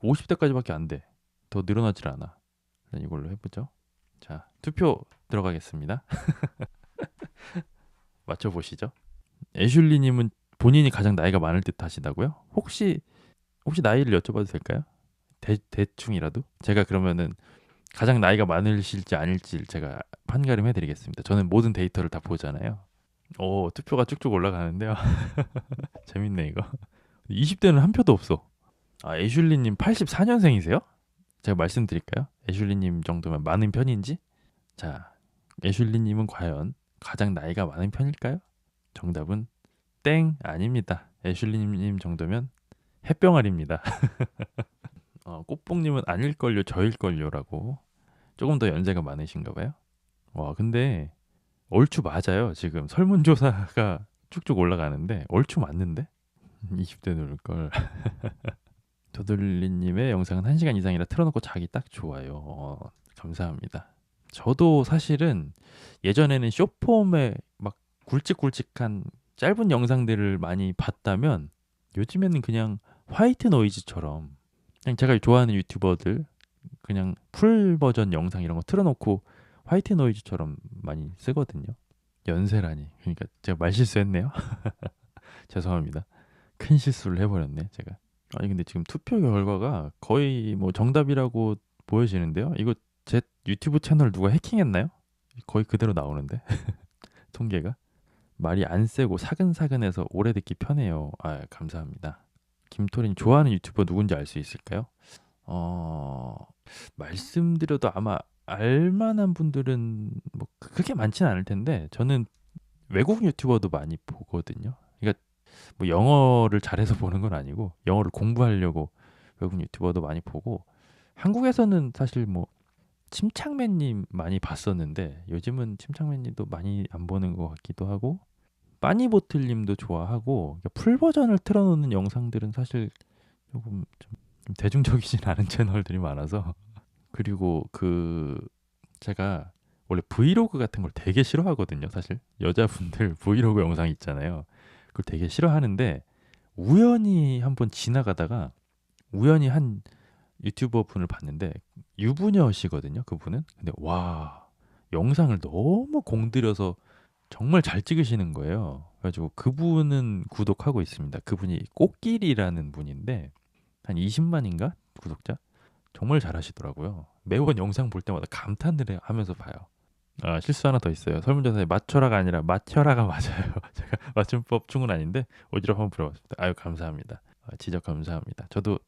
50대까지밖에 안 돼. 더 늘어나질 않아. 이걸로 해보죠. 자, 투표 들어가겠습니다. 맞춰보시죠. 애슐리님은 본인이 가장 나이가 많을 듯 하시다고요? 혹시 나이를 여쭤봐도 될까요? 대충이라도? 제가 그러면은 가장 나이가 많으실지 아닐지 제가 판가름해드리겠습니다. 저는 모든 데이터를 다 보잖아요. 투표가 쭉쭉 올라가는데요. 재밌네 이거. 20대는 한 표도 없어. 애슐리님 84년생이세요? 제가 말씀드릴까요? 애슐리님 정도면 많은 편인지? 자, 애슐리님은 과연 가장 나이가 많은 편일까요? 정답은 땡 아닙니다. 애슐리님 정도면 햇병아리입니다. 꽃봉님은 아닐걸요 저일걸요라고. 조금 더 연세가 많으신가 봐요. 와, 근데 얼추 맞아요. 지금 설문조사가 쭉쭉 올라가는데 얼추 맞는데? 20대 누를걸. 도돌리님의 영상은 1시간 이상이라 틀어놓고 자기 딱 좋아요. 감사합니다. 저도 사실은 예전에는 숏폼에 막 굵직굵직한 짧은 영상들을 많이 봤다면 요즘에는 그냥 화이트 노이즈처럼 그냥 제가 좋아하는 유튜버들 그냥 풀 버전 영상 이런 거 틀어놓고 화이트 노이즈처럼 많이 쓰거든요. 연세라니. 그러니까 제가 말 실수했네요. 죄송합니다. 큰 실수를 해버렸네 제가. 아니 근데 지금 투표 결과가 거의 뭐 정답이라고 보여지는데요. 이거 제 유튜브 채널 누가 해킹했나요? 거의 그대로 나오는데 통계가. 말이 안 세고 사근사근해서 오래 듣기 편해요. 감사합니다. 김토린 좋아하는 유튜버 누군지 알 수 있을까요? 말씀드려도 아마 알만한 분들은 뭐 그렇게 많지는 않을 텐데 저는 외국 유튜버도 많이 보거든요. 그러니까 뭐 영어를 잘해서 보는 건 아니고 영어를 공부하려고 외국 유튜버도 많이 보고 한국에서는 사실 뭐 침착맨님 많이 봤었는데 요즘은 침착맨님도 많이 안 보는 것 같기도 하고 빠니보틀님도 좋아하고 그러니까 풀 버전을 틀어놓는 영상들은 사실 조금 좀 대중적이진 않은 채널들이 많아서 그리고 제가 원래 브이로그 같은 걸 되게 싫어하거든요. 사실 여자분들 브이로그 영상 있잖아요. 그걸 되게 싫어하는데 우연히 한번 지나가다가 우연히 한 유튜버 분을 봤는데 유부녀시거든요. 그분은. 근데 와 영상을 너무 공들여서 정말 잘 찍으시는 거예요. 그래가지고 그분은 구독하고 있습니다. 그분이 꽃길이라는 분인데 한 20만인가 구독자? 정말 잘하시더라고요. 매번 영상 볼 때마다 감탄을 하면서 봐요. 실수 하나 더 있어요. 설문조사에 맞춰라가 아니라 맞춰라가 맞아요. 제가 맞춤법 충은 아닌데 오지랖 한번 불어봤습니다. 아유 감사합니다. 지적 감사합니다. 저도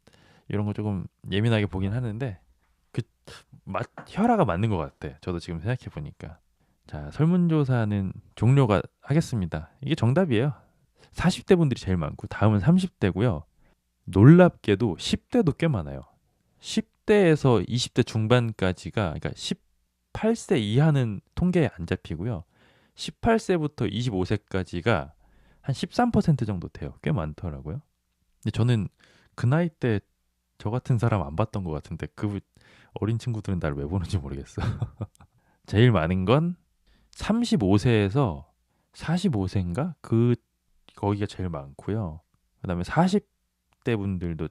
이런 거 조금 예민하게 보긴 하는데 그 혈화가 맞는 것 같아. 저도 지금 생각해 보니까. 자 설문조사는 종료가 하겠습니다. 이게 정답이에요. 40대 분들이 제일 많고 다음은 30대고요. 놀랍게도 10대도 꽤 많아요. 10대에서 20대 중반까지가 그러니까 18세 이하는 통계에 안 잡히고요. 18세부터 25세까지가 한 13% 정도 돼요. 꽤 많더라고요. 근데 저는 그 나이 때 저 같은 사람 안 봤던 것 같은데 그 어린 친구들은 나를 왜 보는지 모르겠어. 제일 많은 건 35세에서 45세인가? 거기가 제일 많고요. 그다음에 40대 분들도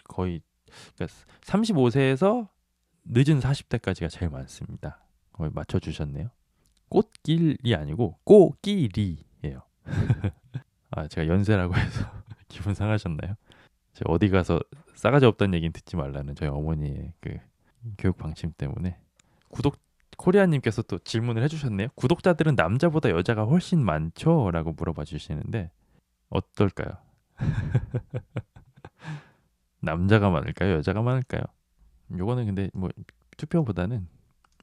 거의 그러니까 35세에서 늦은 40대까지가 제일 많습니다. 거의 맞춰 주셨네요. 꽃길이 아니고 꼬끼리예요. 아, 제가 연세라고 해서 기분 상하셨나요? 제가 어디 가서 싸가지 없다는 얘기는 듣지 말라는 저희 어머니의 그 교육 방침 때문에 구독 코리아님께서 또 질문을 해주셨네요. 구독자들은 남자보다 여자가 훨씬 많죠? 라고 물어봐 주시는데 어떨까요? 남자가 많을까요? 여자가 많을까요? 요거는 근데 뭐 투표보다는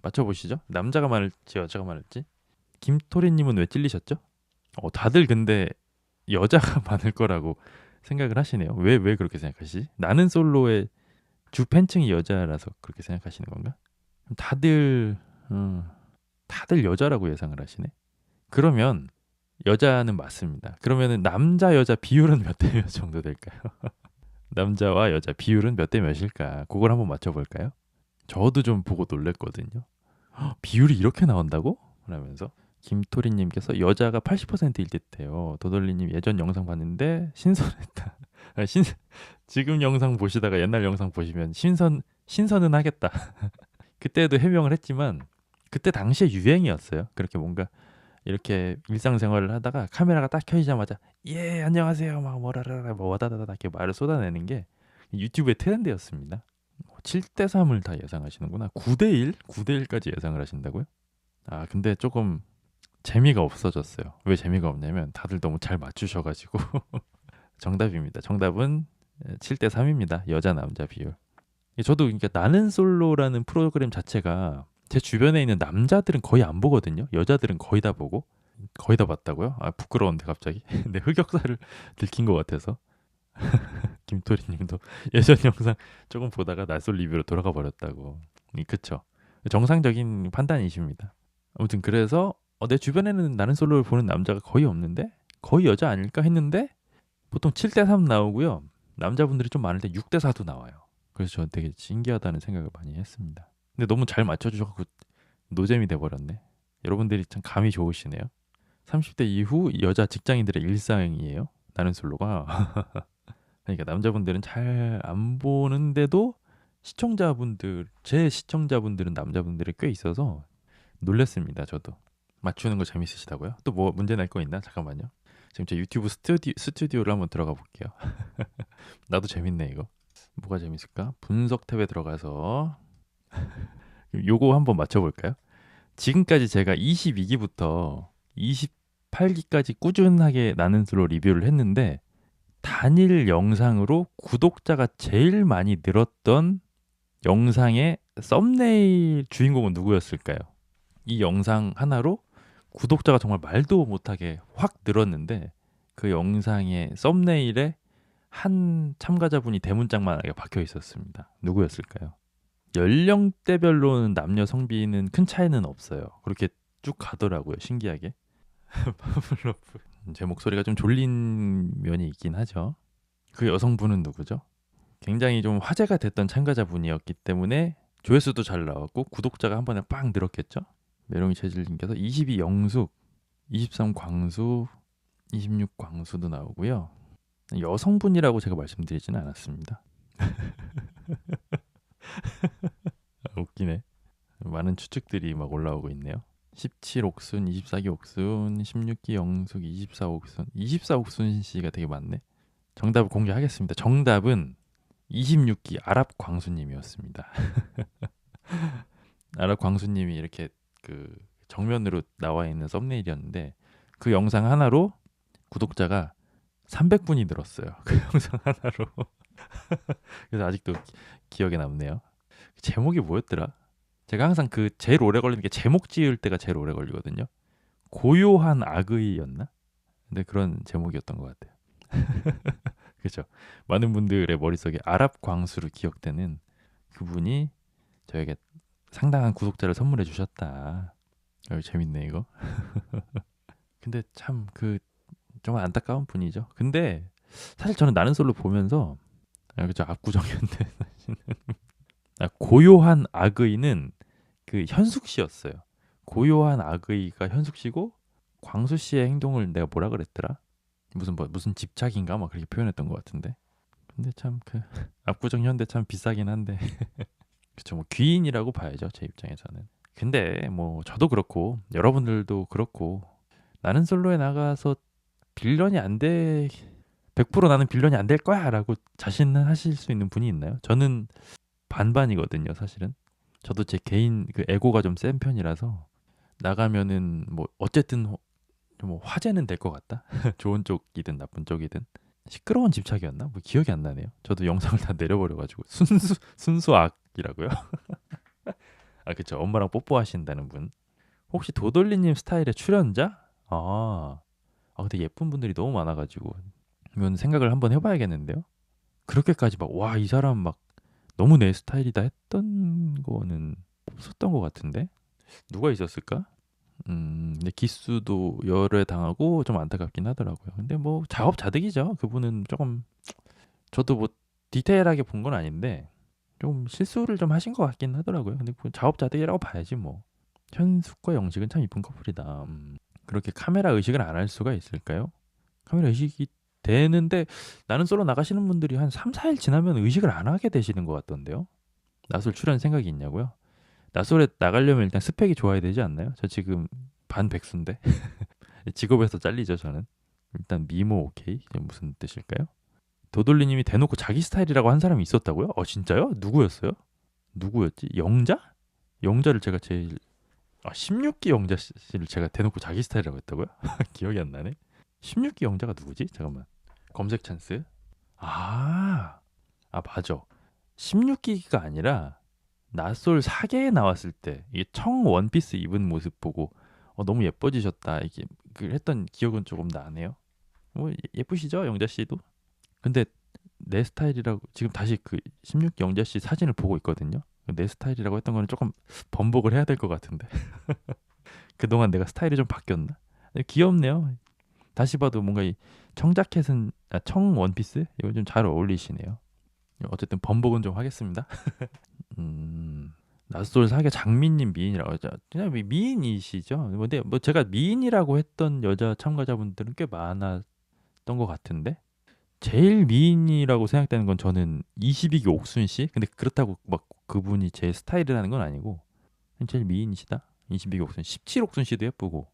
맞춰보시죠. 남자가 많을지 여자가 많을지. 김토리님은 왜 찔리셨죠? 다들 근데 여자가 많을 거라고 생각을 하시네요. 왜 그렇게 생각하시지? 나는 솔로의 주 팬층이 여자라서 그렇게 생각하시는 건가? 다들 다들 여자라고 예상을 하시네. 그러면 여자는 맞습니다. 그러면은 남자 여자 비율은 몇 대 몇 정도 될까요? 남자와 여자 비율은 몇 대 몇일까? 그걸 한번 맞춰볼까요? 저도 좀 보고 놀랬거든요. 비율이 이렇게 나온다고? 라면서 김토리님께서 여자가 80%일 듯해요. 도돌리님 예전 영상 봤는데 신선했다. 지금 영상 보시다가 옛날 영상 보시면 신선은 하겠다. 그때도 해명을 했지만 그때 당시에 유행이었어요. 그렇게 뭔가 이렇게 일상생활을 하다가 카메라가 딱 켜지자마자 예 안녕하세요 막 뭐라라라 뭐 와다다다 이렇게 말을 쏟아내는 게 유튜브의 트렌드였습니다. 7대 3을 다 예상하시는구나. 9대 1? 9대 1까지 예상을 하신다고요? 아 근데 조금 재미가 없어졌어요. 왜 재미가 없냐면 다들 너무 잘 맞추셔가지고 정답입니다. 정답은 7대 3입니다. 여자 남자 비율. 저도 그러니까 나는 솔로라는 프로그램 자체가 제 주변에 있는 남자들은 거의 안 보거든요. 여자들은 거의 다 보고 거의 다 봤다고요? 아 부끄러운데 갑자기 내 흑역사를 들킨 것 같아서 김토리님도 예전 영상 조금 보다가 낯설 리뷰로 돌아가 버렸다고. 그쵸? 정상적인 판단이십니다. 아무튼 그래서 내 주변에는 나는 솔로를 보는 남자가 거의 없는데 거의 여자 아닐까 했는데 보통 7대 3 나오고요. 남자분들이 좀 많을 때 6대 4도 나와요. 그래서 저는 되게 신기하다는 생각을 많이 했습니다. 근데 너무 잘 맞춰주셔서 노잼이 돼버렸네. 여러분들이 참 감이 좋으시네요. 30대 이후 여자 직장인들의 일상이에요. 나는 솔로가. 그러니까 남자분들은 잘 안 보는데도 제 시청자분들은 남자분들이 꽤 있어서 놀랬습니다. 저도. 맞추는 거 재밌으시다고요? 또 뭐 문제 날 거 있나? 잠깐만요. 지금 제 유튜브 스튜디오를 한번 들어가 볼게요. 나도 재밌네 이거. 뭐가 재밌을까? 분석 탭에 들어가서 요거 한번 맞춰볼까요? 지금까지 제가 22기부터 28기까지 꾸준하게 나는 솔로 리뷰를 했는데 단일 영상으로 구독자가 제일 많이 늘었던 영상의 썸네일 주인공은 누구였을까요? 이 영상 하나로 구독자가 정말 말도 못하게 확 늘었는데 그 영상의 썸네일에 한 참가자분이 대문짝만하게 박혀 있었습니다. 누구였을까요? 연령대별로는 남녀 성비는 큰 차이는 없어요. 그렇게 쭉 가더라고요. 신기하게. 파블로프. 제 목소리가 좀 졸린 면이 있긴 하죠. 그 여성분은 누구죠? 굉장히 좀 화제가 됐던 참가자분이었기 때문에 조회수도 잘 나왔고 구독자가 한 번에 빵 늘었겠죠? 메롱이 체질님께서 22 영숙, 23 광수, 26 광수도 나오고요. 여성분이라고 제가 말씀드리지는 않았습니다. 웃기네. 많은 추측들이 막 올라오고 있네요. 17 옥순, 24기 옥순, 16기 영숙, 24 옥순. 24 옥순 씨가 되게 많네. 정답을 공개하겠습니다. 정답은 26기 아랍 광수님이었습니다. 아랍 광수님이 이렇게 그 정면으로 나와 있는 썸네일이었는데 그 영상 하나로 구독자가 300분이 늘었어요. 그 영상 하나로. 그래서 아직도 기억에 남네요. 제목이 뭐였더라? 제가 항상 그 제일 오래 걸리는 게 제목 지을 때가 제일 오래 걸리거든요. 고요한 악의였나? 근데 그런 제목이었던 것 같아요. 그죠? 많은 분들의 머릿속에 아랍 광수로 기억되는 그분이 저에게 상당한 구독자를 선물해 주셨다. 재밌네 이거. 근데 참 그 정말 안타까운 분이죠. 근데 사실 저는 나는 솔로 보면서 그죠, 압구정이었는데 고요한 악의는 그 현숙 씨였어요. 고요한 악의가 현숙 씨고 광수 씨의 행동을 내가 뭐라 그랬더라? 무슨 집착인가 막 그렇게 표현했던 것 같은데. 근데 참 그 압구정 현대 참 비싸긴 한데 그쵸, 뭐 귀인이라고 봐야죠 제 입장에서는. 근데 뭐 저도 그렇고 여러분들도 그렇고 나는 솔로에 나가서 빌런이 안 돼, 100% 나는 빌런이 안 될 거야라고 자신은 하실 수 있는 분이 있나요? 저는 반반이거든요 사실은. 저도 제 개인 그 에고가 좀 센 편이라서 나가면은 뭐 어쨌든 뭐 화제는 될 것 같다. 좋은 쪽이든 나쁜 쪽이든. 시끄러운 집착이었나? 뭐 기억이 안 나네요. 저도 영상을 다 내려버려가지고 순수 악이라고요? 아 그쵸, 엄마랑 뽀뽀하신다는 분. 혹시 도돌리님 스타일의 출연자? 근데 예쁜 분들이 너무 많아가지고 이건 생각을 한번 해봐야겠는데요. 그렇게까지 막 와 이 사람 막 너무 내 스타일이다 했던 거는 없었던 것 같은데 누가 있었을까? 근데 기수도 열애 당하고 좀 안타깝긴 하더라고요. 근데 뭐 자업자득이죠. 그분은 조금 저도 뭐 디테일하게 본 건 아닌데 좀 실수를 좀 하신 것 같긴 하더라고요. 근데 그 자업자득이라고 봐야지 뭐. 현숙과 영식은 참 이쁜 커플이다. 그렇게 카메라 의식을 안 할 수가 있을까요? 카메라 의식이 되는데 나는 솔로 나가시는 분들이 한 3, 4일 지나면 의식을 안 하게 되시는 것 같던데요. 나솔 출연 생각이 있냐고요? 나솔에 나가려면 일단 스펙이 좋아야 되지 않나요? 저 지금 반백수인데 직업에서 잘리죠 저는. 일단 미모 오케이. 이게 무슨 뜻일까요? 도돌리님이 대놓고 자기 스타일이라고 한 사람이 있었다고요? 진짜요? 누구였어요? 누구였지? 영자? 영자를 제가 제일 16기 영자 씨를 제가 대놓고 자기 스타일이라고 했다고요? 기억이 안 나네. 16기 영자가 누구지? 잠깐만. 검색 찬스. 아, 맞아. 16기가 아니라 나솔 사계에 나왔을 때 이게 청 원피스 입은 모습 보고 너무 예뻐지셨다 이게 했던 기억은 조금 나네요. 뭐 예쁘시죠 영자 씨도. 근데 내 스타일이라고 지금 다시 그 16 영자 씨 사진을 보고 있거든요. 내 스타일이라고 했던 거는 조금 번복을 해야 될 것 같은데 그동안 내가 스타일이 좀 바뀌었나? 귀엽네요. 다시 봐도 뭔가 이 청자켓은 청 원피스 이거 좀 잘 어울리시네요. 어쨌든 번복은 좀 하겠습니다. 음, 낯솔 사계 장미님 미인이라고 하죠. 그냥 미인이시죠. 근데 뭐 제가 미인이라고 했던 여자 참가자분들은 꽤 많았던 것 같은데 제일 미인이라고 생각되는 건 저는 22기 옥순 씨. 근데 그렇다고 막 그분이 제 스타일이라는 건 아니고 제일 미인이시다. 22기 옥순, 17 옥순 씨도 예쁘고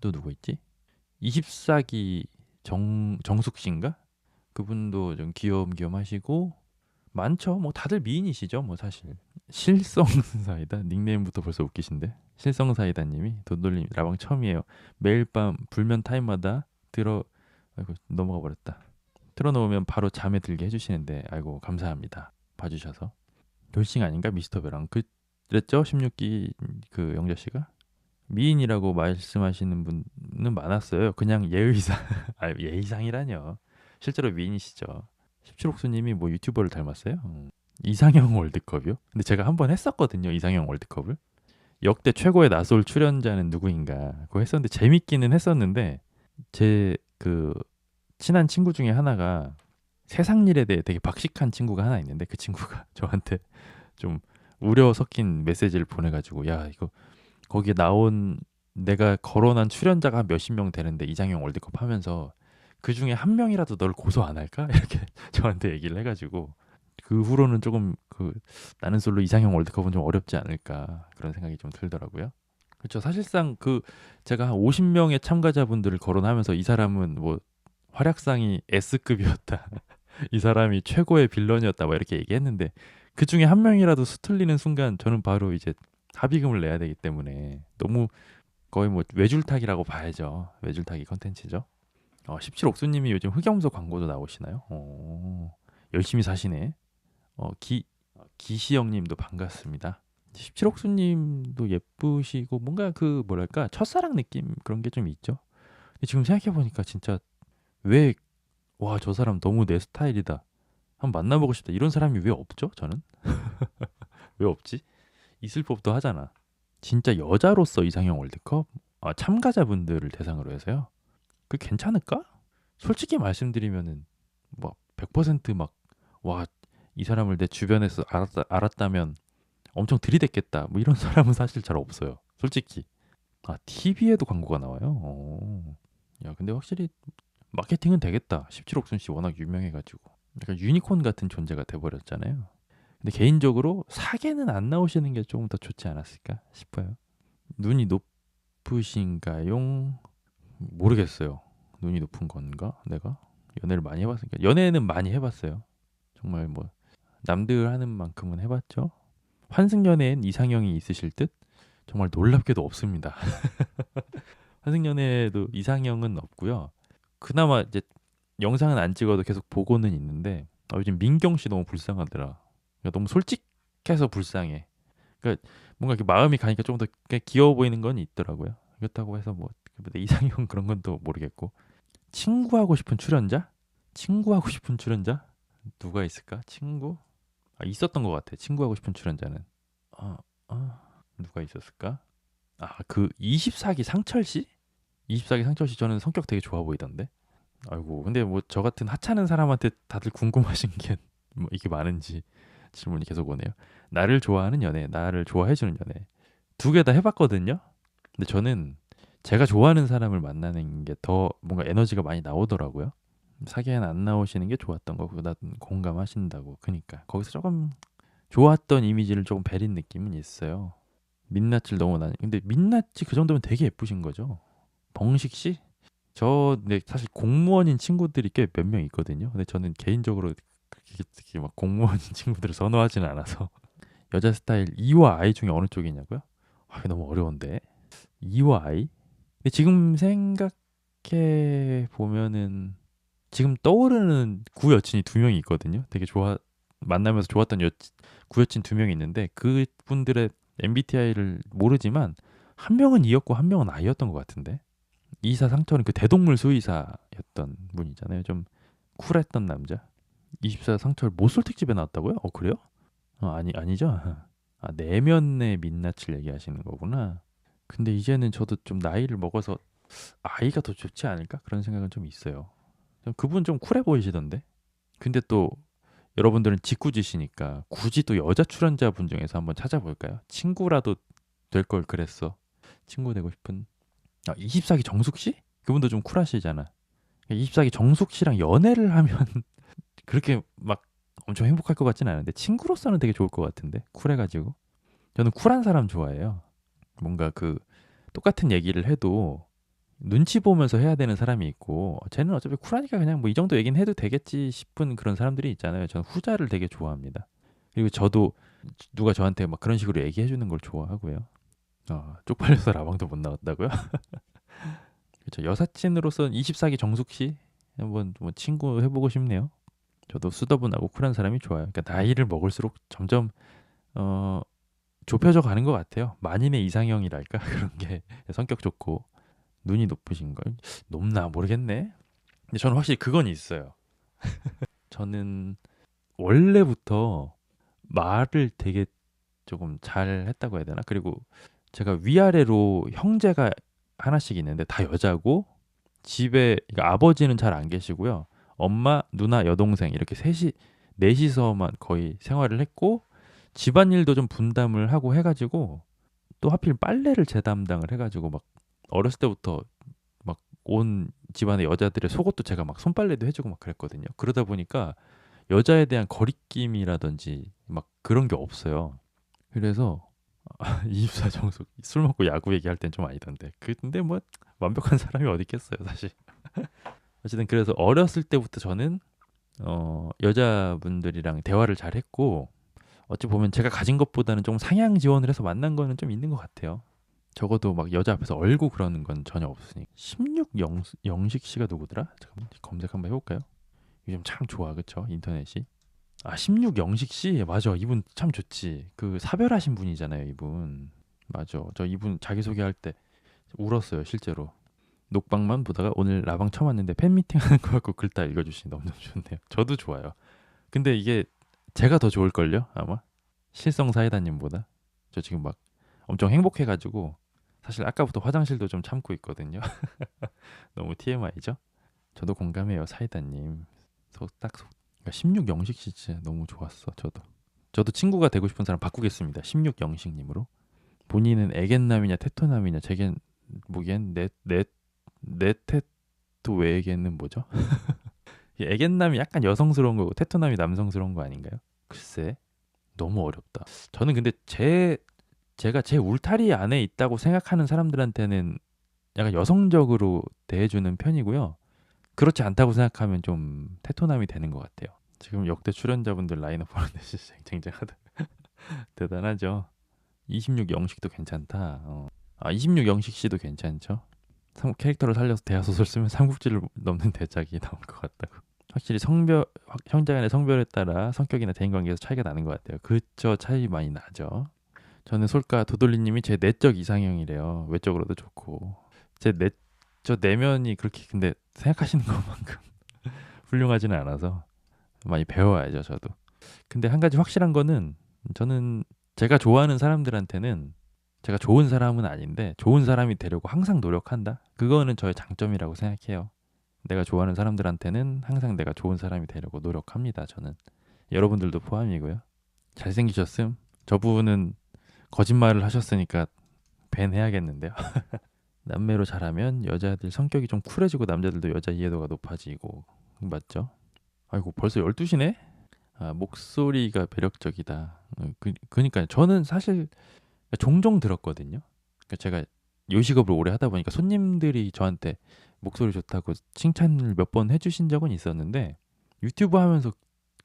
또 누구 있지? 24기 정숙 씨인가? 그분도 좀 귀염귀염하시고 많죠. 뭐 다들 미인이시죠. 뭐 사실 실성사이다 닉네임부터 벌써 웃기신데 실성사이다님이 도돌님 라방 처음이에요. 매일 밤 불면 타임마다 아이고 넘어가 버렸다. 틀어놓으면 바로 잠에 들게 해주시는데 아이고 감사합니다. 봐주셔서. 돌싱 아닌가 미스터베랑 그랬죠. 16기 그 영자 씨가 미인이라고 말씀하시는 분은 많았어요. 그냥 예의상 예의상이라뇨. 실제로 미인이시죠. 17옥수님이 뭐 유튜버를 닮았어요? 이상형 월드컵이요? 근데 제가 한번 했었거든요. 이상형 월드컵을. 역대 최고의 나솔 출연자는 누구인가? 그거 했었는데 재밌기는 했었는데 제 그 친한 친구 중에 하나가 세상 일에 대해 되게 박식한 친구가 하나 있는데 그 친구가 저한테 좀 우려 섞인 메시지를 보내가지고 야 이거 거기에 나온 내가 거론한 출연자가 몇십 명 되는데 이상형 월드컵 하면서 그 중에 한 명이라도 널 고소 안 할까? 이렇게 저한테 얘기를 해가지고 그 후로는 조금 그 나는 솔로 이상형 월드컵은 좀 어렵지 않을까 그런 생각이 좀 들더라고요. 그렇죠. 사실상 그 제가 한 50명의 참가자분들을 거론하면서 이 사람은 뭐 활약상이 S급이었다. 이 사람이 최고의 빌런이었다. 뭐 이렇게 얘기했는데 그 중에 한 명이라도 수틀리는 순간 저는 바로 이제 합의금을 내야 되기 때문에 너무 거의 뭐 외줄타기라고 봐야죠. 외줄타기 컨텐츠죠. 17옥수님이 요즘 흑염소 광고도 나오시나요? 열심히 사시네. 기시영님도 반갑습니다. 17옥수님도 예쁘시고 뭔가 그 뭐랄까 첫사랑 느낌 그런 게 좀 있죠. 근데 지금 생각해 보니까 진짜 왜 와 저 사람 너무 내 스타일이다. 한번 만나보고 싶다. 이런 사람이 왜 없죠? 저는 왜 없지? 있을 법도 하잖아. 진짜 여자로서 이상형 월드컵 참가자분들을 대상으로 해서요. 그 괜찮을까? 솔직히 말씀드리면은 뭐 100%막 와 이 사람을 내 주변에서 알았다면 엄청 들이댔겠다. 뭐 이런 사람은 사실 잘 없어요. 솔직히. TV에도 광고가 나와요. 야, 근데 확실히 마케팅은 되겠다. 17옥순 씨 워낙 유명해가지고. 약간 유니콘 같은 존재가 돼버렸잖아요. 근데 개인적으로 사계는 안 나오시는 게 조금 더 좋지 않았을까 싶어요. 눈이 높으신가요? 모르겠어요. 눈이 높은 건가? 내가 연애를 많이 해봤으니까 연애는 많이 해봤어요. 정말 뭐 남들 하는 만큼은 해봤죠. 환승연애엔 이상형이 있으실 듯? 정말 놀랍게도 없습니다. 환승연애에도 이상형은 없고요. 그나마 이제 영상은 안 찍어도 계속 보고는 있는데 요즘 민경 씨 너무 불쌍하더라. 그러니까 너무 솔직해서 불쌍해. 그러니까 뭔가 이렇게 마음이 가니까 조금 더 귀여워 보이는 건 있더라고요. 그렇다고 해서 뭐 내 이상형 그런 건 또 모르겠고. 친구하고 싶은 출연자? 친구하고 싶은 출연자? 누가 있을까? 친구? 있었던 것 같아. 친구하고 싶은 출연자는. 아, 누가 있었을까? 그 24기 상철 씨? 24기 상철 씨 저는 성격 되게 좋아 보이던데. 아이고, 근데 뭐 저 같은 하찮은 사람한테 다들 궁금하신 게 뭐 이게 많은지 질문이 계속 오네요. 나를 좋아하는 연애, 나를 좋아해주는 연애. 두 개 다 해봤거든요. 근데 저는 제가 좋아하는 사람을 만나는 게 더 뭔가 에너지가 많이 나오더라고요. 사기에는 안 나오시는 게 좋았던 거고, 나 공감하신다고. 그니까 거기서 조금 좋았던 이미지를 조금 베린 느낌은 있어요. 민낯을 너무 나니. 근데 민낯이 그 정도면 되게 예쁘신 거죠. 벙식 씨? 근데 사실 공무원인 친구들이 꽤 몇 명 있거든요. 근데 저는 개인적으로 그렇게 막 공무원인 친구들을 선호하지는 않아서. 여자 스타일 E와 I 중에 어느 쪽이냐고요? 이거 너무 어려운데. E와 I? 근데 지금 생각해 보면은 지금 떠오르는 구 여친이 두 명이 있거든요. 되게 만나면서 좋았던 구 여친 두 명이 있는데 그분들의 MBTI를 모르지만 한 명은 E였고 한 명은 I였던 것 같은데. 이사 상철은 그 대동물 수의사였던 분이잖아요. 좀 쿨했던 남자. 24 상철 모쏠 특집에 나왔다고요? 그래요? 아니죠. 내면의 민낯을 얘기하시는 거구나. 근데 이제는 저도 좀 나이를 먹어서 아이가 더 좋지 않을까? 그런 생각은 좀 있어요. 그분 좀 쿨해 보이시던데. 근데 또 여러분들은 직구지시니까 굳이 또 여자 출연자분 중에서 한번 찾아볼까요? 친구라도 될 걸 그랬어. 친구 되고 싶은 24기 정숙 씨? 그분도 좀 쿨하시잖아. 24기 정숙 씨랑 연애를 하면 그렇게 막 엄청 행복할 것 같진 않은데 친구로서는 되게 좋을 것 같은데 쿨해가지고 저는 쿨한 사람 좋아해요. 뭔가 그 똑같은 얘기를 해도 눈치 보면서 해야 되는 사람이 있고 쟤는 어차피 쿨하니까 그냥 뭐 이 정도 얘기는 해도 되겠지 싶은 그런 사람들이 있잖아요. 저는 후자를 되게 좋아합니다. 그리고 저도 누가 저한테 막 그런 식으로 얘기해 주는 걸 좋아하고요. 쪽팔려서 라방도 못 나왔다고요? 그렇죠. 여사친으로서 24기 정숙 씨 한번 뭐 친구 해보고 싶네요. 저도 수더분하고 쿨한 사람이 좋아요. 그러니까 나이를 먹을수록 점점 어, 좁혀져 가는 것 같아요. 만인의 이상형이랄까 그런 게 성격 좋고 눈이 높으신 걸 높나 모르겠네. 근데 저는 확실히 그건 있어요. 저는 원래부터 말을 되게 조금 잘 했다고 해야 되나? 그리고 제가 위아래로 형제가 하나씩 있는데 다 여자고 집에 그러니까 아버지는 잘 안 계시고요. 엄마, 누나, 여동생 이렇게 넷이서만 거의 생활을 했고 집안일도 좀 분담을 하고 해가지고 또 하필 빨래를 제 담당을 해가지고 막 어렸을 때부터 막 온 집안의 여자들의 속옷도 제가 막 손빨래도 해주고 막 그랬거든요. 그러다 보니까 여자에 대한 거리낌이라든지 막 그런 게 없어요. 그래서 24 정숙 술 먹고 야구 얘기할 땐 좀 아니던데. 근데 뭐 완벽한 사람이 어디 있겠어요, 사실. 어쨌든 그래서 어렸을 때부터 저는 여자분들이랑 대화를 잘 했고 어찌 보면 제가 가진 것보다는 좀 상향 지원을 해서 만난 거는 좀 있는 것 같아요. 적어도 막 여자 앞에서 얼고 그러는 건 전혀 없으니. 16 영식 씨가 누구더라? 잠깐만 검색 한번 해볼까요? 요즘 참 좋아, 그쵸? 인터넷이. 16 영식 씨 맞아. 이분 참 좋지. 그 사별하신 분이잖아요, 이분. 맞아. 저 이분 자기소개할 때 울었어요, 실제로. 녹방만 보다가 오늘 라방 처음 왔는데 팬미팅 하는 거 갖고 글 다 읽어주시니 너무너무 좋네요. 저도 좋아요. 근데 이게 제가 더 좋을걸요? 아마 실성 사이다님보다. 저 지금 막 엄청 행복해가지고 사실 아까부터 화장실도 좀 참고 있거든요. 너무 TMI죠? 저도 공감해요, 사이다님. 그러니까 16 영식씨 진짜 너무 좋았어. 저도 친구가 되고 싶은 사람 바꾸겠습니다. 16 영식님으로. 본인은 애견남이냐 테토남이냐 제겐 뭐겐 네테토 외에겐은 뭐죠? 이 애견남이 약간 여성스러운 거고 테토남이 남성스러운 거 아닌가요? 글쎄 너무 어렵다. 저는 근데 제가 제 울타리 안에 있다고 생각하는 사람들한테는 약간 여성적으로 대해주는 편이고요. 그렇지 않다고 생각하면 좀 테토남이 되는 것 같아요. 지금 역대 출연자분들 라인업 보는데 진짜 쟁쟁하다. 대단하죠. 26 영식도 괜찮다. 26 영식 씨도 괜찮죠. 캐릭터를 살려서 대하소설 쓰면 삼국지를 넘는 대작이 나올 것 같다고. 확실히 형제 간의 성별에 따라 성격이나 대인관계에서 차이가 나는 것 같아요. 그저 차이 많이 나죠. 저는 솔까 도돌리님이 제 내적 이상형이래요. 외적으로도 좋고 저 내면이 그렇게 근데 생각하시는 것만큼 훌륭하지는 않아서 많이 배워야죠 저도. 근데 한 가지 확실한 거는 저는 제가 좋아하는 사람들한테는 제가 좋은 사람은 아닌데 좋은 사람이 되려고 항상 노력한다. 그거는 저의 장점이라고 생각해요. 내가 좋아하는 사람들한테는 항상 내가 좋은 사람이 되려고 노력합니다. 저는 여러분들도 포함이고요. 잘생기셨음. 저분은 거짓말을 하셨으니까 밴 해야겠는데요. 남매로 잘하면 여자들 성격이 좀 쿨해지고 남자들도 여자 이해도가 높아지고 맞죠? 아이고 벌써 12시네? 목소리가 매력적이다. 그러니까 저는 사실 종종 들었거든요. 그러니까 제가 요식업을 오래 하다 보니까 손님들이 저한테 목소리 좋다고 칭찬을 몇 번 해주신 적은 있었는데 유튜브 하면서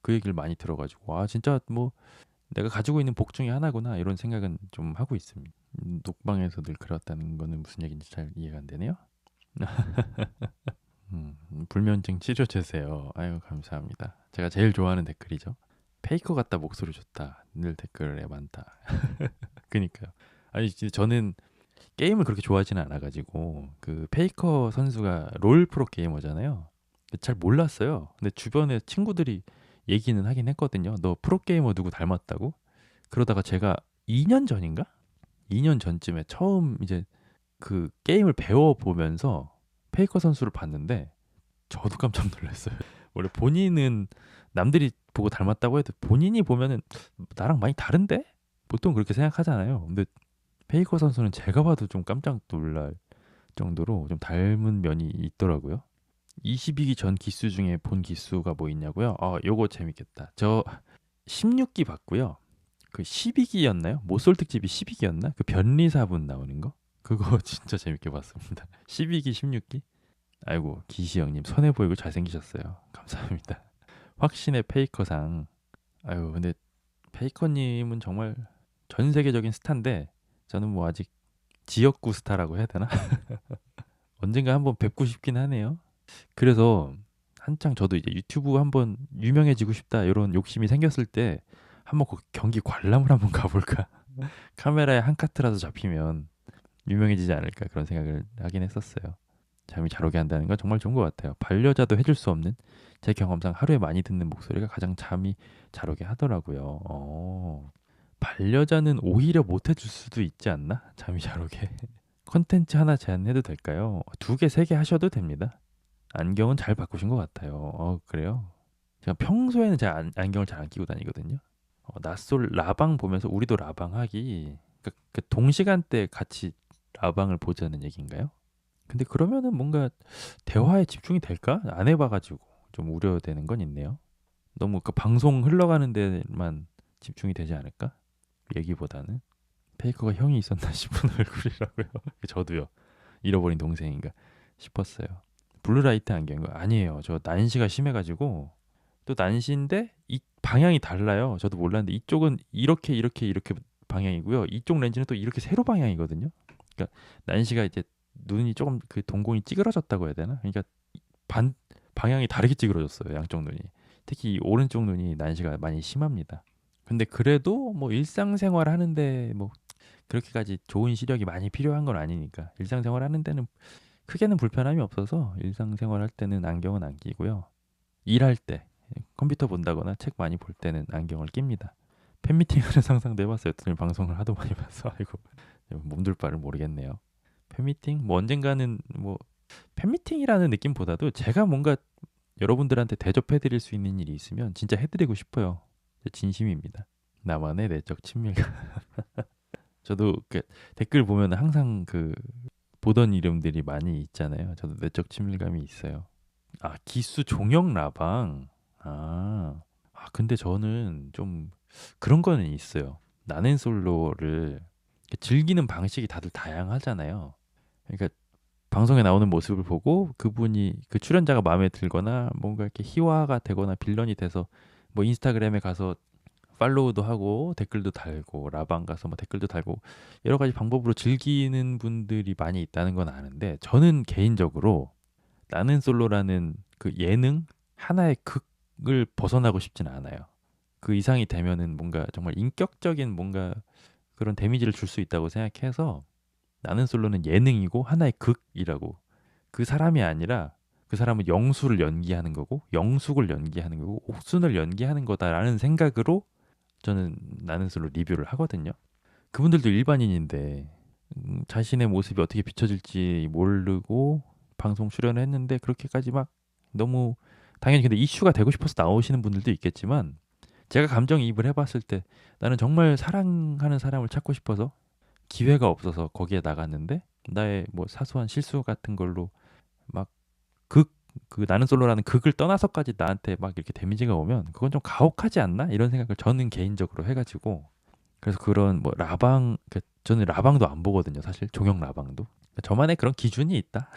그 얘기를 많이 들어가지고 진짜 뭐 내가 가지고 있는 복 중에 하나구나 이런 생각은 좀 하고 있습니다. 녹방에서 늘 그렇다는 거는 무슨 얘기인지 잘 이해가 안 되네요. 불면증 치료 주세요. 아유 감사합니다. 제가 제일 좋아하는 댓글이죠. 페이커 같다 목소리 좋다. 늘 댓글에 많다. 그니까요. 아니 저는 게임을 그렇게 좋아하지는 않아가지고 그 페이커 선수가 롤 프로 게이머잖아요. 잘 몰랐어요. 근데 주변에 친구들이 얘기는 하긴 했거든요. 너 프로 게이머 누구 닮았다고? 그러다가 제가 2년 전인가? 2년 전쯤에 처음 이제 그 게임을 배워 보면서 페이커 선수를 봤는데 저도 깜짝 놀랐어요. 원래 본인은 남들이 보고 닮았다고 해도 본인이 보면은 나랑 많이 다른데? 보통 그렇게 생각하잖아요. 근데 페이커 선수는 제가 봐도 좀 깜짝 놀랄 정도로 좀 닮은 면이 있더라고요. 22기 전 기수 중에 본 기수가 뭐 있냐고요? 요거 재밌겠다. 저 16기 봤고요. 그 12기였나요? 모쏠 특집이 12기였나? 그 변리사분 나오는 거? 그거 진짜 재밌게 봤습니다. 12기, 16기? 아이고 기시 형님 선해 보이고 잘생기셨어요. 감사합니다. 확신의 페이커상. 아유 근데 페이커님은 정말 전 세계적인 스타인데 저는 뭐 아직 지역구 스타라고 해야 되나? 언젠가 한번 뵙고 싶긴 하네요. 그래서 한창 저도 이제 유튜브 한번 유명해지고 싶다 이런 욕심이 생겼을 때 한번 그 경기 관람을 한번 가볼까? 카메라에 한 카트라도 잡히면 유명해지지 않을까 그런 생각을 하긴 했었어요. 잠이 잘 오게 한다는 건 정말 좋은 것 같아요. 반려자도 해줄 수 없는 제 경험상 하루에 많이 듣는 목소리가 가장 잠이 잘 오게 하더라고요. 반려자는 오히려 못 해줄 수도 있지 않나? 잠이 잘 오게. 컨텐츠 하나 제안해도 될까요? 2개, 3개 하셔도 됩니다. 안경은 잘 바꾸신 것 같아요. 그래요? 제가 평소에는 제가 안경을 잘 안 끼고 다니거든요. 낯설 라방 보면서 우리도 라방 하기. 그 동시간대 같이 라방을 보자는 얘기인가요? 근데 그러면은 뭔가 대화에 집중이 될까? 안 해봐가지고 좀 우려되는 건 있네요. 너무 그 방송 흘러가는 데만 집중이 되지 않을까? 얘기보다는 페이커가 형이 있었나 싶은 얼굴이라고요. 저도요. 잃어버린 동생인가 싶었어요. 블루라이트 안경인 거 아니에요. 저 난시가 심해가지고 또 난시인데 이 방향이 달라요. 저도 몰랐는데 이쪽은 이렇게 방향이고요. 이쪽 렌즈는 또 이렇게 세로 방향이거든요. 그러니까 난시가 이제 눈이 조금 그 동공이 찌그러졌다고 해야 되나? 그러니까 반 방향이 다르게 찌그러졌어요. 양쪽 눈이. 특히 이 오른쪽 눈이 난시가 많이 심합니다. 근데 그래도 뭐 일상생활 하는데 뭐 그렇게까지 좋은 시력이 많이 필요한 건 아니니까 일상생활 하는 데는 크게는 불편함이 없어서 일상생활 할 때는 안경은 안 끼고요. 일할 때 컴퓨터 본다거나 책 많이 볼 때는 안경을 낍니다. 팬미팅하는 상상도 해봤어요. 오늘 방송을 하도 많이 봐서 아이고 몸둘 바를 모르겠네요. 팬미팅 뭐 언젠가는 뭐 팬미팅이라는 느낌보다도 제가 뭔가 여러분들한테 대접해드릴 수 있는 일이 있으면 진짜 해드리고 싶어요. 진심입니다. 나만의 내적 친밀감. 저도 그 댓글 보면 항상 그 보던 이름들이 많이 있잖아요. 저도 내적 친밀감이 있어요. 아, 기수 종영 라방. 근데 저는 좀 그런 거는 있어요. 나는 솔로를 즐기는 방식이 다들 다양하잖아요. 그러니까 방송에 나오는 모습을 보고 그분이 그 출연자가 마음에 들거나 뭔가 이렇게 희화가 되거나 빌런이 돼서 뭐 인스타그램에 가서 팔로우도 하고 댓글도 달고 라방 가서 뭐 댓글도 달고 여러 가지 방법으로 즐기는 분들이 많이 있다는 건 아는데 저는 개인적으로 나는 솔로라는 그 예능 하나의 극을 벗어나고 싶지는 않아요. 그 이상이 되면은 뭔가 정말 인격적인 뭔가 그런 데미지를 줄 수 있다고 생각해서 나는 솔로는 예능이고 하나의 극이라고. 그 사람이 아니라 그 사람은 영수를 연기하는 거고 영숙을 연기하는 거고 옥순을 연기하는 거다라는 생각으로 저는 나는 솔로 리뷰를 하거든요. 그분들도 일반인인데 자신의 모습이 어떻게 비춰질지 모르고 방송 출연을 했는데 그렇게까지 막 너무 당연히 근데 이슈가 되고 싶어서 나오시는 분들도 있겠지만 제가 감정이입을 해봤을 때 나는 정말 사랑하는 사람을 찾고 싶어서 기회가 없어서 거기에 나갔는데 나의 뭐 사소한 실수 같은 걸로 막 극, 그 나는 솔로라는 극을 떠나서까지 나한테 막 이렇게 데미지가 오면 그건 좀 가혹하지 않나? 이런 생각을 저는 개인적으로 해가지고 그래서 그런 뭐 라방 저는 라방도 안 보거든요. 사실 종영 라방도 저만의 그런 기준이 있다.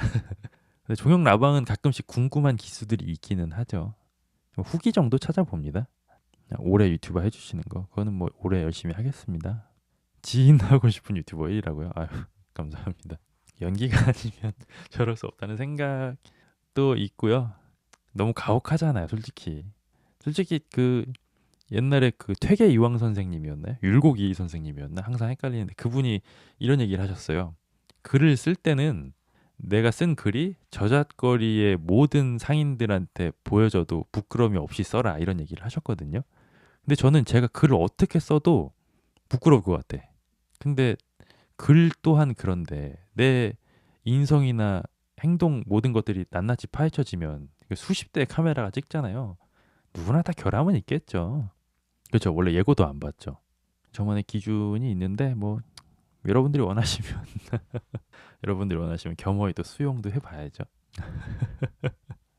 근데 종영 라방은 가끔씩 궁금한 기수들이 있기는 하죠. 후기 정도 찾아봅니다. 올해 유튜버 해주시는 거 그거는 뭐 올해 열심히 하겠습니다. 지인 하고 싶은 유튜버 1위라고요? 아유 감사합니다. 연기가 아니면 저럴 수 없다는 생각도 있고요. 너무 가혹하잖아요, 솔직히. 솔직히 그 옛날에 그 퇴계 이황 선생님이었나요? 율곡이 선생님이었나? 항상 헷갈리는데 그분이 이런 얘기를 하셨어요. 글을 쓸 때는 내가 쓴 글이 저잣거리의 모든 상인들한테 보여줘도 부끄러움이 없이 써라 이런 얘기를 하셨거든요. 근데 저는 제가 글을 어떻게 써도 부끄러울 것 같아. 근데 글 또한 그런데 내 인성이나 행동 모든 것들이 낱낱이 파헤쳐지면 수십 대의 카메라가 찍잖아요. 누구나 다 결함은 있겠죠. 그렇죠. 원래 예고도 안 봤죠. 저만의 기준이 있는데 뭐 여러분들이 원하시면 여러분들이 원하시면 겸허히 또 수용도 해봐야죠.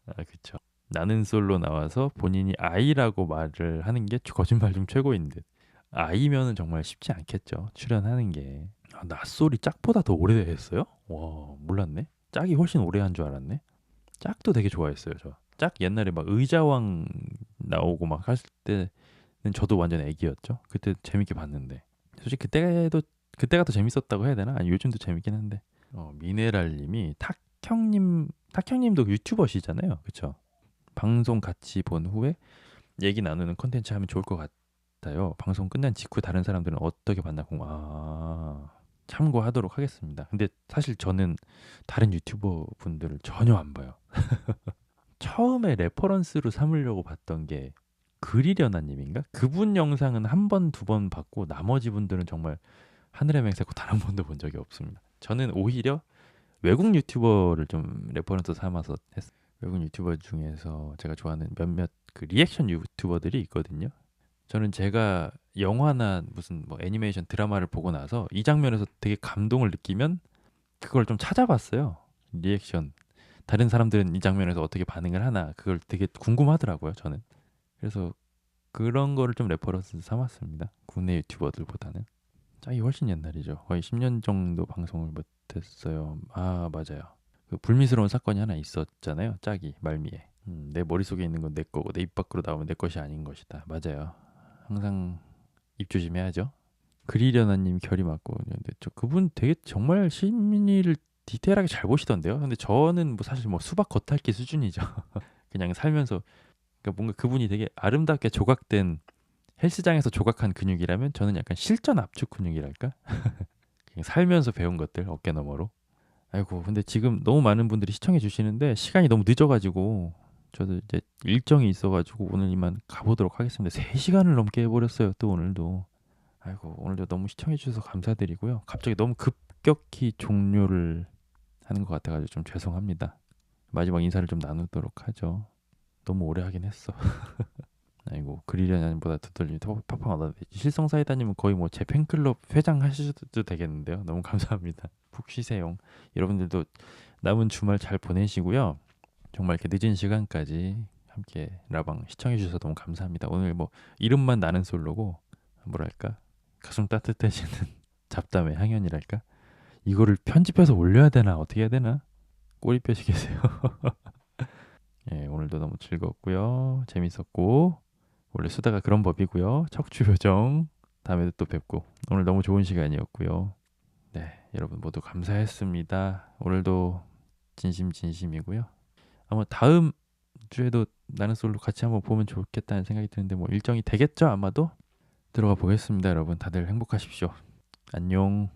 그렇죠. 나는 솔로 나와서 본인이 아이라고 말을 하는 게 거짓말 중 최고인 듯. 아이면은 정말 쉽지 않겠죠. 출연하는 게. 낯솔이 짝보다 더 오래됐어요? 와 몰랐네. 짝이 훨씬 오래 한 줄 알았네. 짝도 되게 좋아했어요 저. 짝 옛날에 막 의자왕 나오고 막 했을 때는 저도 완전 애기였죠. 그때 재밌게 봤는데 솔직히 그때가 더 재밌었다고 해야 되나? 아니 요즘도 재밌긴 한데 미네랄님이 탁형님도 유튜버시잖아요, 그쵸? 방송 같이 본 후에 얘기 나누는 컨텐츠 하면 좋을 것 같아요. 방송 끝난 직후 다른 사람들은 어떻게 봤나 참고하도록 하겠습니다. 근데 사실 저는 다른 유튜버 분들을 전혀 안 봐요. 처음에 레퍼런스로 삼으려고 봤던 게 그리려나님인가? 그분 영상은 한 번, 두 번 봤고 나머지 분들은 정말 하늘의 맹세코 단 한 번도 본 적이 없습니다. 저는 오히려 외국 유튜버를 좀 레퍼런스 삼아서 했어요. 외국 유튜버 중에서 제가 좋아하는 몇몇 그 리액션 유튜버들이 있거든요. 저는 제가 영화나 무슨 뭐 애니메이션 드라마를 보고 나서 이 장면에서 되게 감동을 느끼면 그걸 좀 찾아봤어요. 리액션. 다른 사람들은 이 장면에서 어떻게 반응을 하나 그걸 되게 궁금하더라고요, 저는. 그래서 그런 거를 좀 레퍼런스 삼았습니다. 국내 유튜버들보다는. 짝이 훨씬 옛날이죠. 거의 10년 정도 방송을 못했어요. 맞아요. 그 불미스러운 사건이 하나 있었잖아요. 짝이 말미에. 내 머릿속에 있는 건 내 거고 내 입 밖으로 나오면 내 것이 아닌 것이다. 맞아요. 항상 입 조심해야죠. 그리려나님 결이 맞고 근데 저 그분 되게 정말 심리를 디테일하게 잘 보시던데요. 근데 저는 뭐 사실 뭐 수박 겉핥기 수준이죠. 그냥 살면서 그러니까 뭔가 그분이 되게 아름답게 조각된 헬스장에서 조각한 근육이라면 저는 약간 실전 압축 근육이랄까? 그냥 살면서 배운 것들 어깨너머로 아이고 근데 지금 너무 많은 분들이 시청해 주시는데 시간이 너무 늦어 가지고 저도 이제 일정이 있어 가지고 오늘 이만 가 보도록 하겠습니다. 3 시간을 넘게 해 버렸어요 또 오늘도. 아이고 오늘도 너무 시청해 주셔서 감사드리고요. 갑자기 너무 급격히 종료를 하는 것 같아 가지고 좀 죄송합니다. 마지막 인사를 좀 나누도록 하죠. 너무 오래 하긴 했어. 아이고 그리려냐보다 두들림 팍팍 얻어내지. 실성사이다님은 거의 뭐 제 팬클럽 회장 하셔도 되겠는데요. 너무 감사합니다. 푹 쉬세요. 여러분들도 남은 주말 잘 보내시고요. 정말 이렇게 늦은 시간까지 함께 라방 시청해 주셔서 너무 감사합니다. 오늘 뭐 이름만 나는 솔로고 뭐랄까 가슴 따뜻해지는 잡담의 향연이랄까 이거를 편집해서 올려야 되나 어떻게 해야 되나 꼬리뼈시 계세요. 예, 오늘도 너무 즐겁고요. 재밌었고 원래 수다가 그런 법이고요. 척추 교정 다음에도 또 뵙고 오늘 너무 좋은 시간이었고요. 네, 여러분 모두 감사했습니다. 오늘도 진심이고요. 아마 다음 주에도 나는 솔로 같이 한번 보면 좋겠다는 생각이 드는데 뭐 일정이 되겠죠 아마도 들어가 보겠습니다. 여러분 다들 행복하십시오. 안녕.